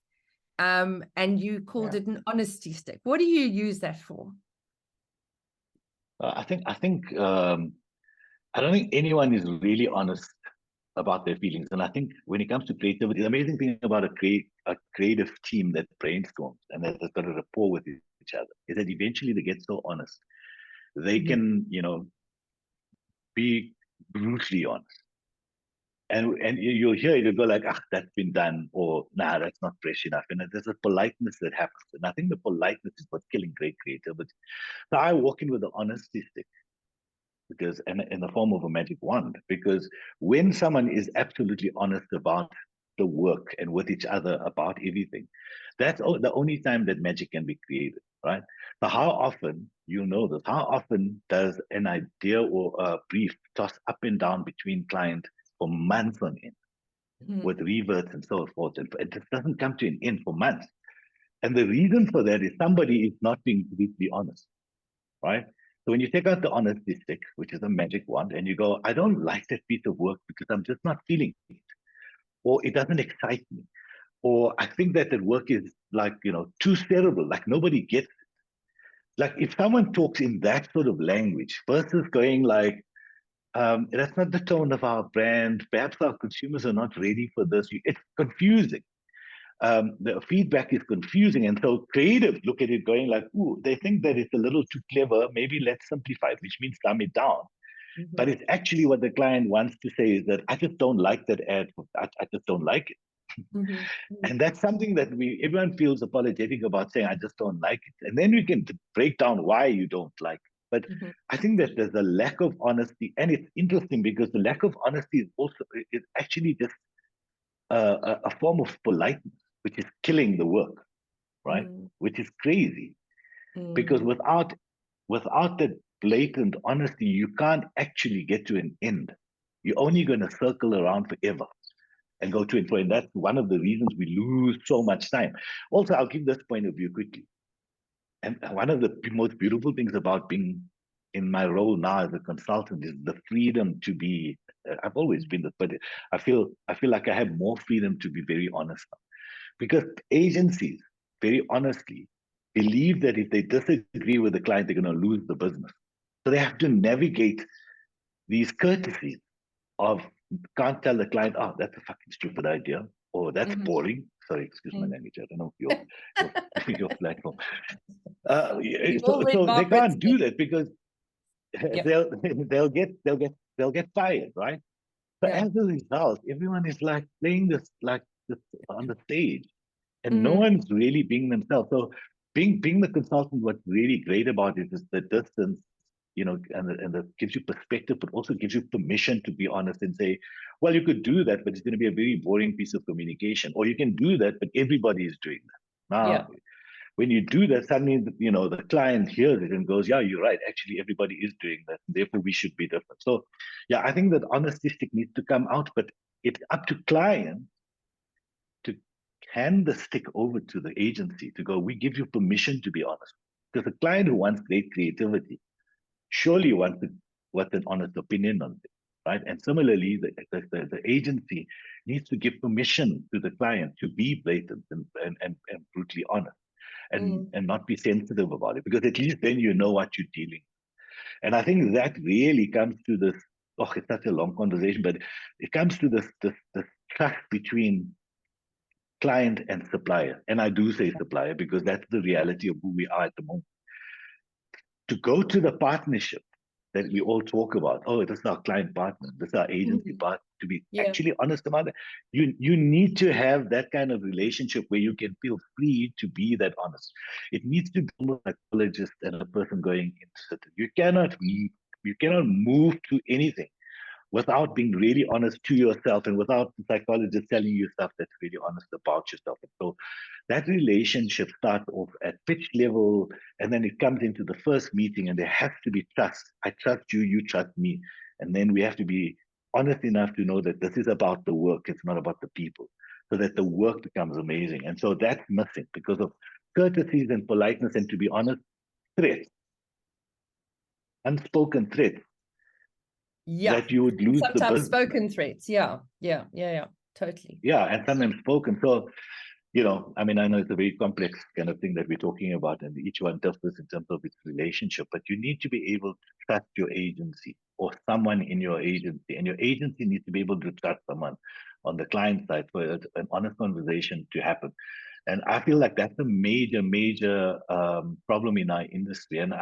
And you called it an honesty stick. What do you use that for? I think I don't think anyone is really honest about their feelings. And I think when it comes to creativity, the amazing thing about a creative team that brainstorms and that has got a rapport with each other is that eventually they get so honest. They can, be brutally honest. And you'll hear it, you'll go like, that's been done, or nah, that's not fresh enough. And there's a politeness that happens. And I think the politeness is what's killing great creativity. So I walk in with an honesty stick, because in the form of a magic wand, because when someone is absolutely honest about the work and with each other about everything, that's the only time that magic can be created, right? So how often, this, how often does an idea or a brief toss up and down between clients for months on end, with reverts and so forth, and it just doesn't come to an end for months? And the reason for that is somebody is not being completely honest, right? So when you take out the honesty stick, which is a magic wand, and you go, I don't like that piece of work because I'm just not feeling it, or it doesn't excite me, or I think that the work is like, too cerebral, like nobody gets it. Like if someone talks in that sort of language versus going like, that's not the tone of our brand, perhaps our consumers are not ready for this, it's confusing. The feedback is confusing. And so creatives look at it going like, ooh, they think that it's a little too clever. Maybe let's simplify it, which means dumb it down. But it's actually what the client wants to say is that I just don't like that ad. I just don't like it. And that's something that everyone feels apologetic about, saying, I just don't like it. And then we can break down why you don't like it. But I think that there's a lack of honesty. And it's interesting because the lack of honesty is actually just a form of politeness, which is killing the work, right? Which is crazy, because without that blatant honesty, you can't actually get to an end. You're only going to circle around forever and go to and fro. And that's one of the reasons we lose so much time. Also, I'll give this point of view quickly. And one of the most beautiful things about being in my role now as a consultant is the freedom to be. I've always been this, but I feel like I have more freedom to be very honest now, because agencies, very honestly, believe that if they disagree with the client, they're going to lose the business. So they have to navigate these courtesies of, can't tell the client, oh, that's a fucking stupid idea, or that's boring. Sorry, excuse my language. I don't know your platform. So they can't do that because Yeah. they'll get fired, right? But Yeah. as a result, everyone is like playing this on the stage, and no Mm, one's really being themselves. So being the consultant, what's really great about it is the distance, and that gives you perspective, but also gives you permission to be honest and say, well, you could do that, but it's going to be a very boring piece of communication, or you can do that, but everybody is doing that. yeah. Now, when you do that, suddenly, the client hears it and goes, yeah, you're right. Actually, everybody is doing that. Therefore, we should be different. So, yeah, I think that honesty stick needs to come out, but it's up to client to hand the stick over to the agency to go, we give you permission to be honest. Because the client who wants great creativity surely wants an honest opinion on it, right? And similarly, the agency needs to give permission to the client to be blatant and brutally honest, Mm, and not be sensitive about it, because at least then you know what you're dealing with. And I think that really comes to this. Oh, it's such a long conversation, but it comes to this trust between client and supplier. And I do say supplier because that's the reality of who we are at the moment. To go to the partnership that we all talk about, oh, this is our client partner, this is our agency mhm. partner, to be Yeah. actually honest about it, you need to have that kind of relationship where you can feel free to be that honest. It needs to be almost like a psychologist and a person going into it. You cannot move to anything without being really honest to yourself, and without the psychologist telling you stuff that's really honest about yourself. And so that relationship starts off at pitch level, and then it comes into the first meeting, and there has to be trust. I trust you, you trust me. And then we have to be honest enough to know that this is about the work, it's not about the people, so that the work becomes amazing. And so that's missing because of courtesies and politeness, and to be honest, threats, unspoken threats, Yeah. that you would And lose the sometimes business. spoken threats. Yeah. Yeah. Yeah. Yeah. Totally. Yeah, and sometimes spoken. So, I mean, I know it's a very complex kind of thing that we're talking about, and each one differs in terms of its relationship, but you need to be able to trust your agency or someone in your agency, and your agency needs to be able to trust someone on the client side for an honest conversation to happen. And I feel like that's a major, major problem in our industry. And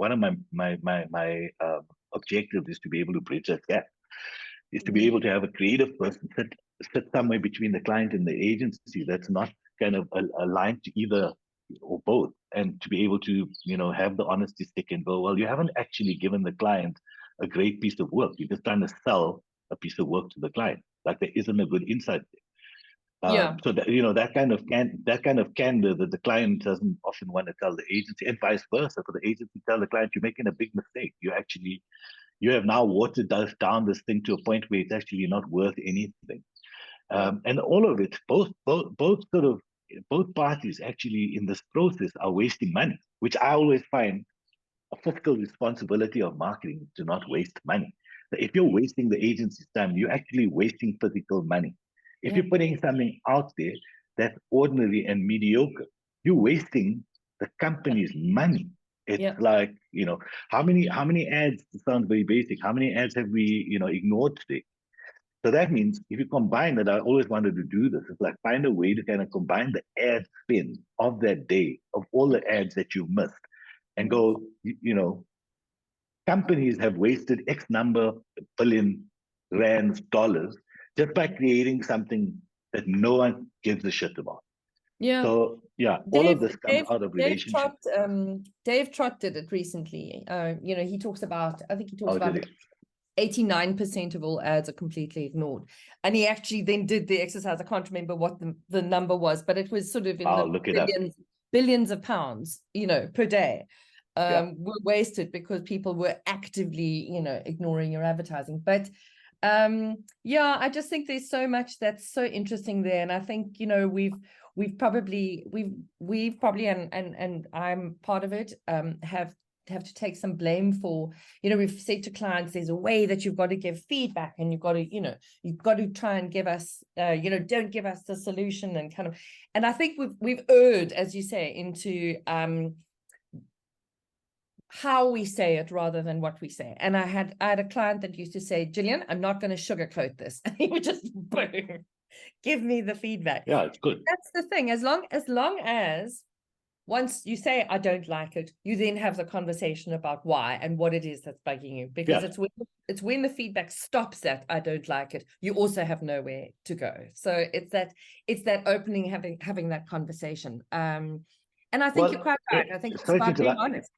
one of my objectives is to be able to bridge that gap, is to be Mm. able to have a creative person sit somewhere between the client and the agency that's not kind of aligned to either or both, and to be able to have the honesty stick and go, well, you haven't actually given the client a great piece of work, you're just trying to sell a piece of work to the client, like there isn't a good insight there. Yeah. So that that kind of candor that the client doesn't often want to tell the agency, and vice versa, for the agency to tell the client, you're making a big mistake, you have now watered down this thing to a point where it's actually not worth anything. Yeah. And all of it, both parties actually in this process are wasting money, which I always find a fiscal responsibility of marketing to not waste money. If you're wasting the agency's time, you're actually wasting physical money. If Yeah. you're putting something out there that's ordinary and mediocre, you're wasting the company's money. It's Yeah. like, how many ads, it sounds very basic, how many ads have we, ignored today? So that means if you combine that, I always wanted to do this. It's like find a way to kind of combine the ad spend of that day, of all the ads that you missed, and Mm. go, companies have wasted X number billion rands, dollars, just by creating something that no one gives a shit about. Yeah. So yeah, all Dave, of this comes Dave, out of Dave relationship. Trott, Dave Trott did it recently. He talks about, I think he talks How did about it? 89% of all ads are completely ignored. And he actually then did the exercise. I can't remember what the number was, but it was sort of in the I'll look it up. billions of pounds, per day, Yeah. were wasted because people were actively, ignoring your advertising. But I just think there's so much that's so interesting there. And I think, we've probably and I'm part of it, have to take some blame for, we've said to clients, there's a way that you've got to give feedback, and you've got to try and give us, don't give us the solution, and kind of, and I think we've erred, as you say, into how we say it rather than what we say. And I had a client that used to say, Gillian, I'm not going to sugarcoat this. And he would just boom, give me the feedback. Yeah, it's good. That's the thing. As long as once you say, I don't like it, you then have the conversation about why and what it is that's bugging you, because Yeah. it's when the feedback stops at I don't like it, you also have nowhere to go. So it's that opening, having that conversation. And I think you're Well, quite right. I think it's sorry to about being interrupt. honest.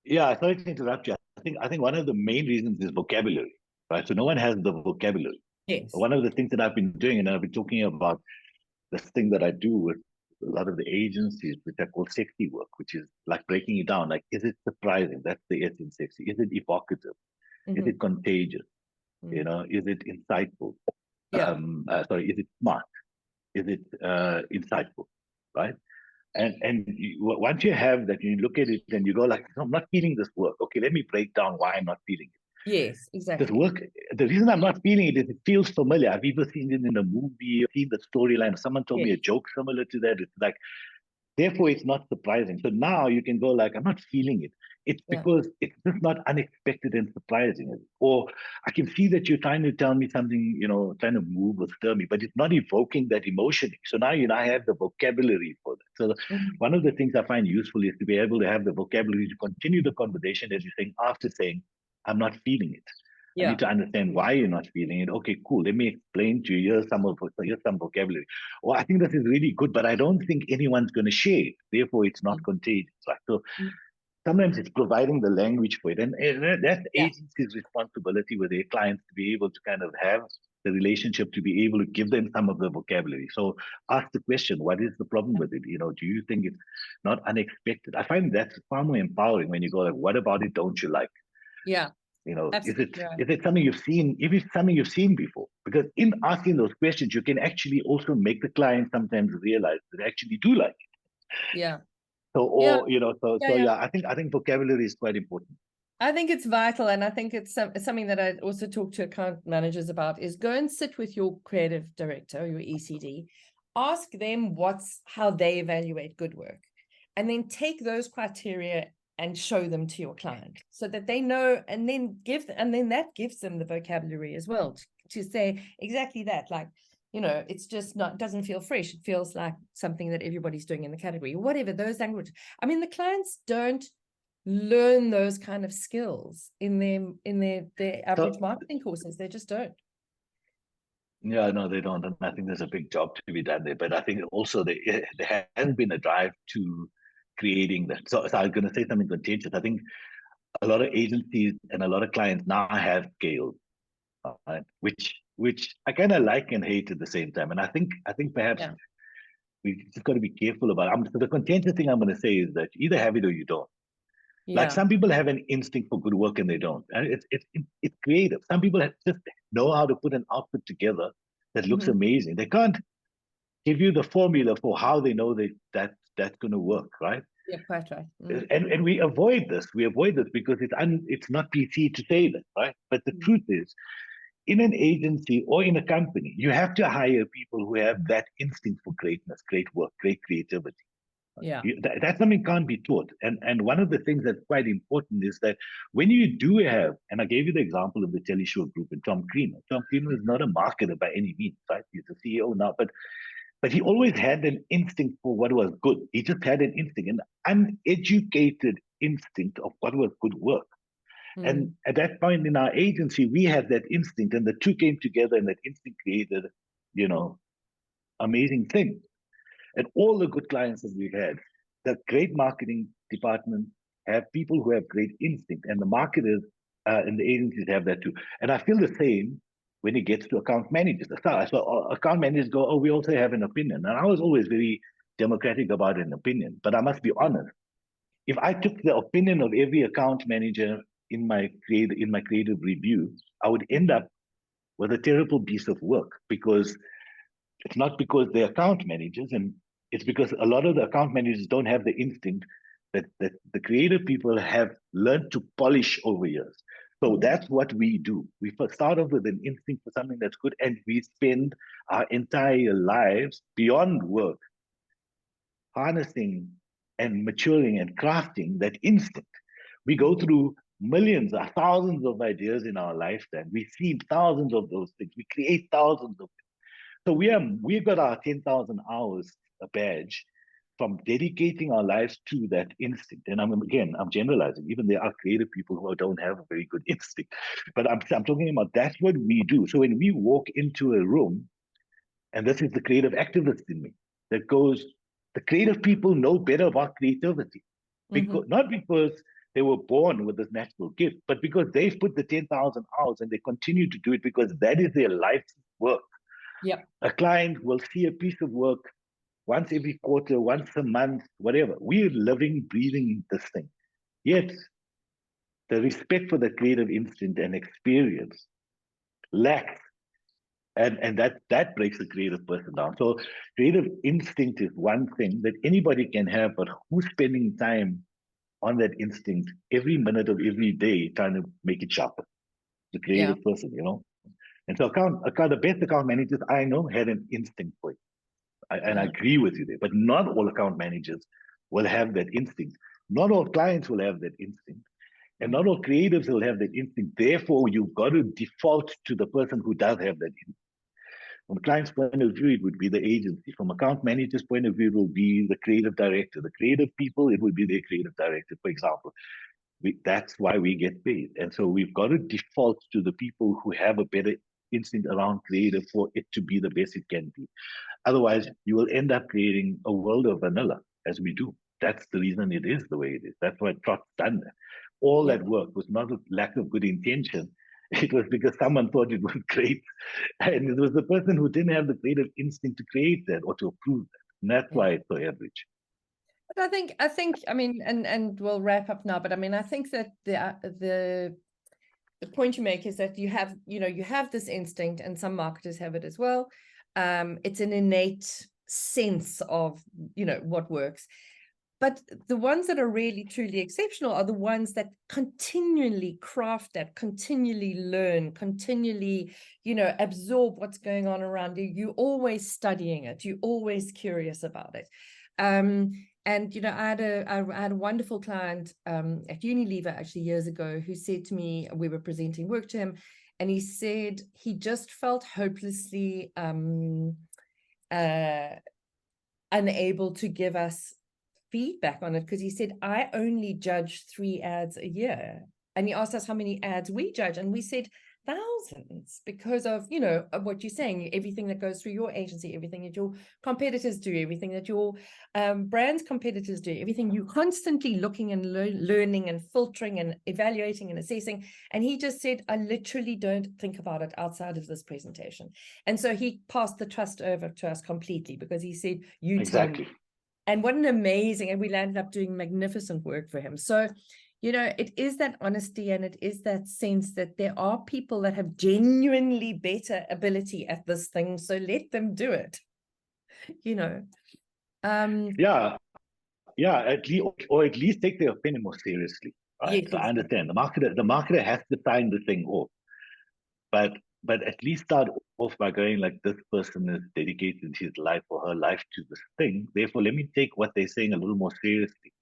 Yeah, sorry to interrupt you. I think one of the main reasons is vocabulary, right? So no one has the vocabulary. Yes. One of the things that I've been doing, and I've been talking about this thing that I do with a lot of the agencies, which I call secsi work, which is like breaking it down. Like, is it surprising? That's the essence sexy. Is it evocative? Is Mm-hmm. it contagious? You know, is it insightful? Yeah. Sorry, is it smart? Is it insightful? Right? And once you have that, you look at it and you go like, no, I'm not feeling this work. Okay, let me break down why I'm not feeling it. Yes, This exactly. work, the reason I'm not feeling it is it feels familiar. I've either seen it in a movie, or seen the storyline. Someone told Yes. me a joke similar to that. It's like, therefore, it's not surprising. So now you can go like, I'm not feeling it. It's Yeah. because it's just not unexpected and surprising. Or I can see that you're trying to tell me something, trying to move or stir me, but it's not evoking that emotion. So now I have the vocabulary for that. So Mhm. one of the things I find useful is to be able to have the vocabulary to continue the conversation as you're saying, after saying, I'm not feeling it. I need Yeah. to understand why you're not feeling it. Okay, cool. Let me explain to you. Here's some vocabulary. Well, I think this is really good, but I don't think anyone's going to share it. Therefore, it's not contagious. Right? So Mhm. sometimes it's providing the language for it. And that's the Yeah. agency's responsibility with their clients to be able to kind of have the relationship, to be able to give them some of the vocabulary. So ask the question, what is the problem with it? Do you think it's not unexpected? I find that's far more empowering when you go like, what about it don't you like? Yeah. Is Absolutely it right. is it something you've seen? If it's something you've seen before, because in asking those questions, you can actually also make the client sometimes realize that they actually do like it. Yeah. So, Yeah. or Yeah. Yeah. yeah, I think vocabulary is quite important. I think it's vital, and I think it's something that I also talk to account managers about, is go and sit with your creative director, your ECD, ask them how they evaluate good work, and then take those criteria and show them to your client so that they know, and then that gives them the vocabulary as well to say exactly that. Like, it's just doesn't feel fresh. It feels like something that everybody's doing in the category, whatever those languages. I mean, the clients don't learn those kind of skills in their average So marketing courses. They just don't. yeah, no, they don't. And I think there's a big job to be done there. But I think also there has been a drive to creating that. So I was going to say something contagious. I think a lot of agencies and a lot of clients now have scale, right? Which I kind of like and hate at the same time. And I think perhaps Yeah. we just got to be careful about it. So the contentious thing I'm going to say is that you either have it or you don't. Like Yeah. some people have an instinct for good work and they don't. And it's creative. Some people just know how to put an output together that looks Mhm. amazing. They can't give you the formula for how they know that's going to work, right? Yeah, quite right. Mm. And we avoid this. We avoid this because it's not PC to say that, right? But the Mm. truth is, in an agency or in a company, you have to hire people who have that instinct for greatness, great work, great creativity. Yeah. That's something can't be taught. And one of the things that's quite important is that when you do have, and I gave you the example of the Telly Show Group and Tom Creamer. Tom Creamer is not a marketer by any means, right? He's the CEO now, but he always had an instinct for what was good. He just had an instinct, an uneducated instinct of what was good work. And Mm. at that point in our agency, we had that instinct, and the two came together, and that instinct created, you know, amazing things. And all the good clients that we've had, the great marketing department have people who have great instinct, and the marketers and the agencies have that too. And I feel the same when it gets to account managers. So account managers go, oh, we also have an opinion. And I was always very democratic about an opinion, but I must be Yeah. honest. If I took the opinion of every account manager in my creative review, I would end up with a terrible piece of work because it's not because they're account managers, and it's because a lot of the account managers don't have the instinct that the creative people have learned to polish over years. So Mm. that's what we do. We first start off with an instinct for something that's good, and we spend our entire lives beyond work harnessing and maturing and crafting that instinct. We go through millions or thousands of ideas in our lifetime. We see thousands of those things. We create thousands of. So we've got our 10,000 hours a badge, from dedicating our lives to that instinct. And I'm generalizing. Even there are creative people who don't have a very good instinct, but I'm talking about that's what we do. So when we walk into a room, and this is the creative activist in me that goes, the creative people know better about creativity, because not because they were born with this natural gift, but because they've put the 10,000 hours and they continue to do it because that is their life's work. Yep. A client will see a piece of work once every quarter, once a month, whatever. We're living, breathing this thing. Yet, the respect for the creative instinct and experience lacks. And that breaks a creative person down. So creative instinct is one thing that anybody can have, but who's spending time on that instinct every minute of every day trying to make it sharper? The creative person, you know? And so the best account managers I know had an instinct for it. And I agree with you there, but not all account managers will have that instinct. Not all clients will have that instinct. And not all creatives will have that instinct. Therefore, you've got to default to the person who does have that instinct. From a client's point of view, it would be the agency. From account manager's point of view, it will be the creative director. The creative people, it would be their creative director, for example. That's why we get paid. And so we've got to default to the people who have a better instinct around creative for it to be the best it can be. Otherwise, you will end up creating a world of vanilla, as we do. That's the reason it is the way it is. That's why Trot's done that. All that work was not a lack of good intention. It was because someone thought it was great. And it was the person who didn't have the creative instinct to create that or to approve that. And that's why it's so average. But I think, I mean, and we'll wrap up now, but I mean, I think that the point you make is that you have this instinct, and some marketers have it as well. It's an innate sense of, what works. But the ones that are really, truly exceptional are the ones that continually craft that, continually learn, continually, absorb what's going on around you. You're always studying it. You're always curious about it. And, I had a wonderful client at Unilever actually years ago who said to me, we were presenting work to him, and he said he just felt hopelessly unable to give us feedback on it, because he said, I only judge 3 ads a year. And he asked us how many ads we judge, and we said thousands, because of of what you're saying, everything that goes through your agency, everything that your competitors do, everything that your brand's competitors do, everything you're constantly looking and learning and filtering and evaluating and assessing. And he just said, I literally don't think about it outside of this presentation. And so he passed the trust over to us completely, because he said, you exactly. tell me. And what an amazing, and we landed up doing magnificent work for him. So, it is that honesty, and it is that sense that there are people that have genuinely better ability at this thing. So let them do it, Yeah, at least, or at least take their opinion more seriously. Right. Yes, So I exactly. understand the marketer has to sign the thing off. But at least start off by going like, this person is dedicated his life or her life to this thing. Therefore, let me take what they're saying a little more seriously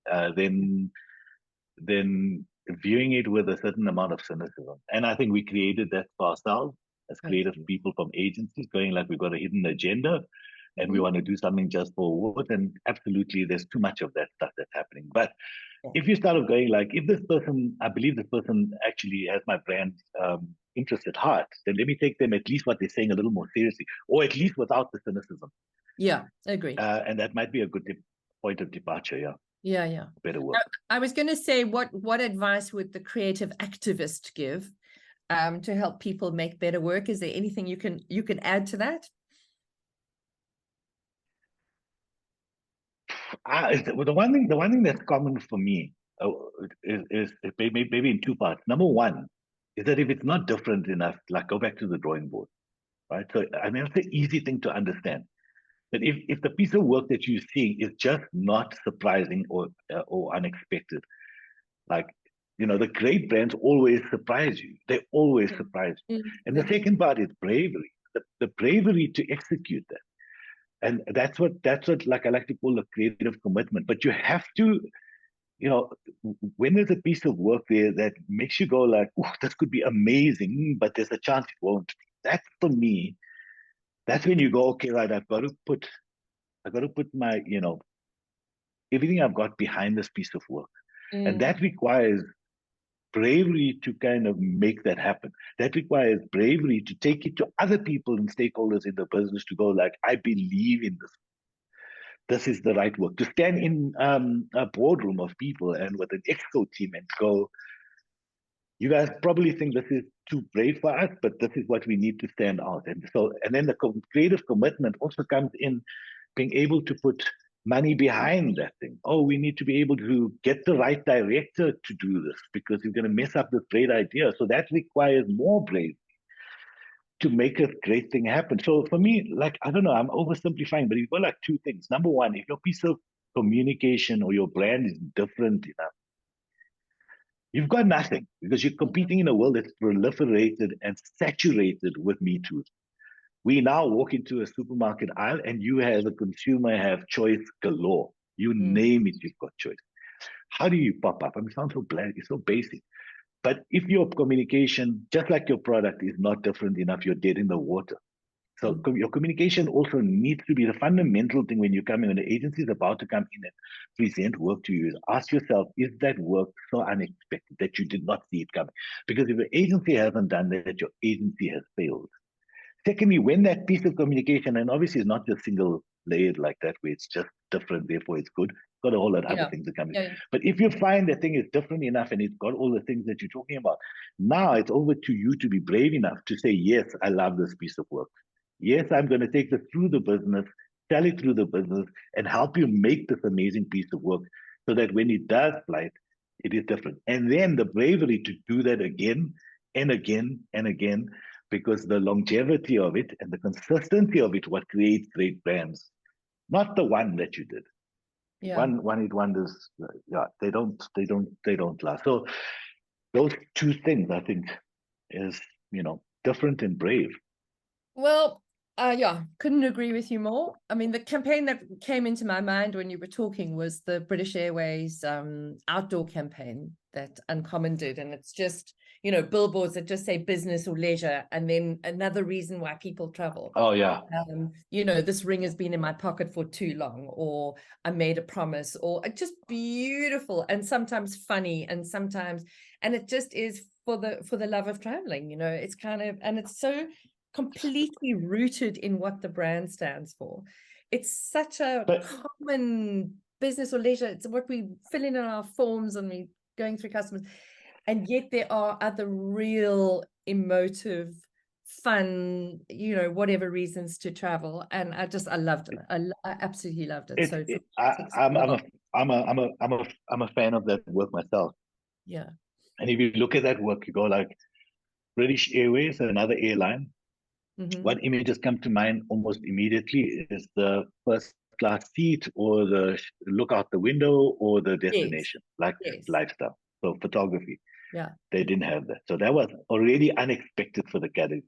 than viewing it with a certain amount of cynicism. And I think we created that for ourselves as creative people from agencies, going like, we've got a hidden agenda and we want to do something just for what. And absolutely, there's too much of that stuff that's happening. But if you start going like, if this person, I believe this person actually has my brand interest at heart, then let me take them at least what they're saying a little more seriously, or at least without the cynicism. Yeah, I agree. And that might be a good point of departure. Yeah. Better work. I was going to say, what advice would the creative activist give to help people make better work? Is there anything you can add to that? The one thing that's common for me is maybe in 2 parts. Number one is that if it's not different enough, like, go back to the drawing board, right? So I mean, it's an easy thing to understand. But if the piece of work that you're seeing is just not surprising or unexpected, like, the great brands always surprise you. They always surprise you. And the second part is bravery, the bravery to execute that. And that's what like I like to call a creative commitment. But you have to, when there's a piece of work there that makes you go like, oh, this could be amazing, but there's a chance it won't. That for me, that's when you go, okay, right, I've got to put my, everything I've got behind this piece of work. And Mm. that requires bravery to kind of make that happen. That requires bravery to take it to other people and stakeholders in the business to go like, I believe in this. This is the right work. To stand in a boardroom of people and with an exco team and go, you guys probably think this is too brave for us, but this is what we need to stand out. And so, and then the creative commitment also comes in being able to put money behind that thing. Oh, we need to be able to get the right director to do this because you're going to mess up this great idea. So that requires more bravery to make a great thing happen. So for me, like, I don't know, I'm oversimplifying, but you've got like two things. Number one, if your piece of communication or your brand is different enough, you've got nothing because you're competing in a world that's proliferated and saturated with Me Too. We now walk into a supermarket aisle and you as a consumer have choice galore. You name it, you've got choice. How do you pop up? I mean, it sounds so bland, it's so basic. But if your communication, just like your product, is not different enough, you're dead in the water. So your communication also needs to be the fundamental thing when you come in, when the agency is about to come in and present work to you, is ask yourself, is that work so unexpected that you did not see it coming? Because if the agency hasn't done that, your agency has failed. Secondly, when that piece of communication, and obviously it's not just single layered like that, where it's just different, therefore it's good. It's got a whole lot of other things that come in. Yeah. But if you find that thing is different enough and it's got all the things that you're talking about, now it's over to you to be brave enough to say, yes, I love this piece of work. Yes, I'm going to take this through the business, tell it through the business, and help you make this amazing piece of work so that when it does flight, it is different. And then the bravery to do that again and again and again, because the longevity of it and the consistency of it, what creates great brands, not the one that you did. Yeah. One hit wonders, yeah, they don't last. So those two things, I think, is different and brave. Well, yeah, couldn't agree with you more. I mean, the campaign that came into my mind when you were talking was the British Airways outdoor campaign that Uncommon did. And it's just, billboards that just say business or leisure. And then another reason why people travel. Oh, yeah. This ring has been in my pocket for too long, or I made a promise, or just beautiful and sometimes funny and sometimes, and it just is for the love of traveling, it's kind of, and it's so completely rooted in what the brand stands for. It's such a common business or leisure. It's what we fill in our forms and we going through customers. And yet there are other real emotive, fun, whatever reasons to travel. And I loved it. I absolutely loved it. I'm a fan of that work myself. Yeah. And if you look at that work, you go like British Airways, another airline. What images come to mind almost immediately is the first class seat or the look out the window or the destination, lifestyle. So photography. Yeah. They didn't have that. So that was already unexpected for the category.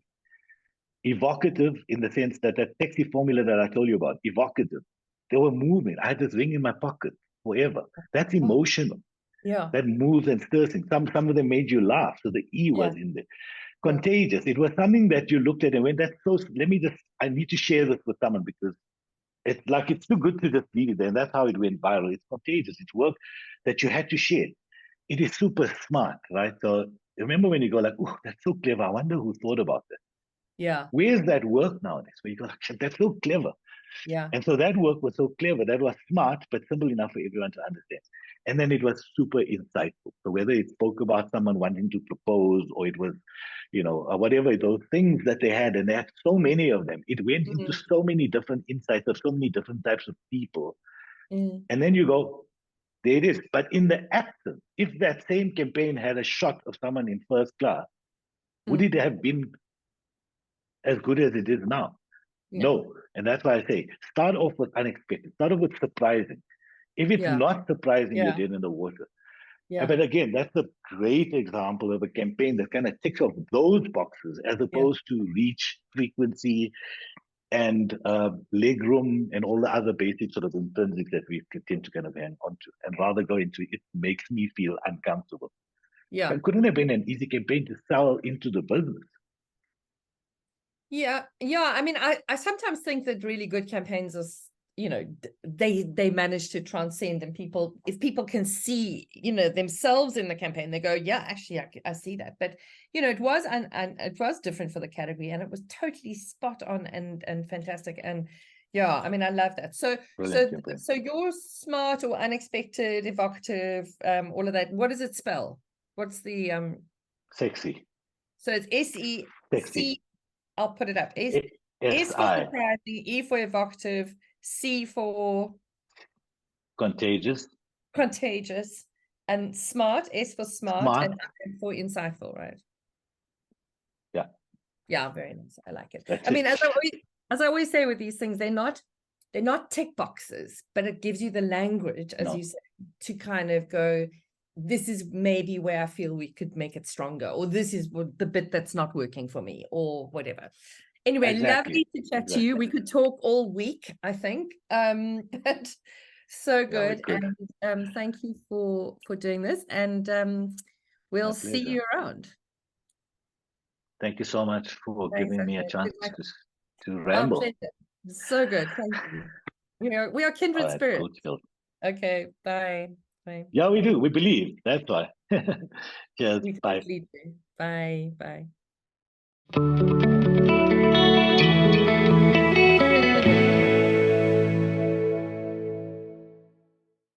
Evocative in the sense that sexy formula that I told you about, evocative. They were moving. I had this ring in my pocket forever. That's emotional. Yeah. That moves and stirs things. Some of them made you laugh. So the E was in there. Contagious. It was something that you looked at and went, I need to share this with someone because it's too good to just leave it there. And that's how it went viral. It's contagious. It's work that you had to share. It is super smart, right? So remember when you go like, oh, that's so clever. I wonder who thought about that. Yeah. Where's that work nowadays? Where you go like, that's so clever. Yeah. And so that work was so clever. That was smart, but simple enough for everyone to understand. And then it was super insightful. So whether it spoke about someone wanting to propose or it was, whatever, those things that they had, and they had so many of them, it went into so many different insights of so many different types of people. And then you go, there it is. But in the absence, if that same campaign had a shot of someone in first class, would it have been as good as it is now? No. And that's why I say, start off with unexpected, start off with surprising. If it's not surprising, you're dead in the water. Yeah. But again, that's a great example of a campaign that kind of ticks off those boxes as opposed to reach, frequency, and leg room and all the other basic sort of intrinsics that we tend to kind of hang on to, and rather go into it makes me feel uncomfortable. Yeah. It couldn't have been an easy campaign to sell into the business. Yeah. I mean, I sometimes think that really good campaigns you know, they manage to transcend, and if people can see, you know, themselves in the campaign, they go, yeah, actually I see that. But you know, it was and it was different for the category, and it was totally spot on and fantastic. And yeah, I mean, I love that. So Brilliant campaign. so your smart or unexpected, evocative, all of that, what does it spell? What's the Secsi. so it's SEC. Secsi. I'll put it up. S for SI. surprising, E for evocative, C for Contagious. contagious, and smart, S for smart, Smart. and I for insightful, right? Yeah. Yeah, very nice. I like it. That's I mean, it. as I always say with these things, they're not tick boxes, but it gives you the language, as you say, to kind of go, this is maybe where I feel we could make it stronger, or this is the bit that's not working for me, or whatever. Anyway, Exactly. lovely to chat to you. We could talk all week, I think. But so good. And thank you for doing this. And we'll see you around. Thank you so much for giving me a chance to ramble. Our pleasure. So good. Thank you. We are kindred spirits. Cool. Okay. Bye. Bye. Yeah, we do. We believe. That's why. Cheers. We Bye. do. Bye. Bye.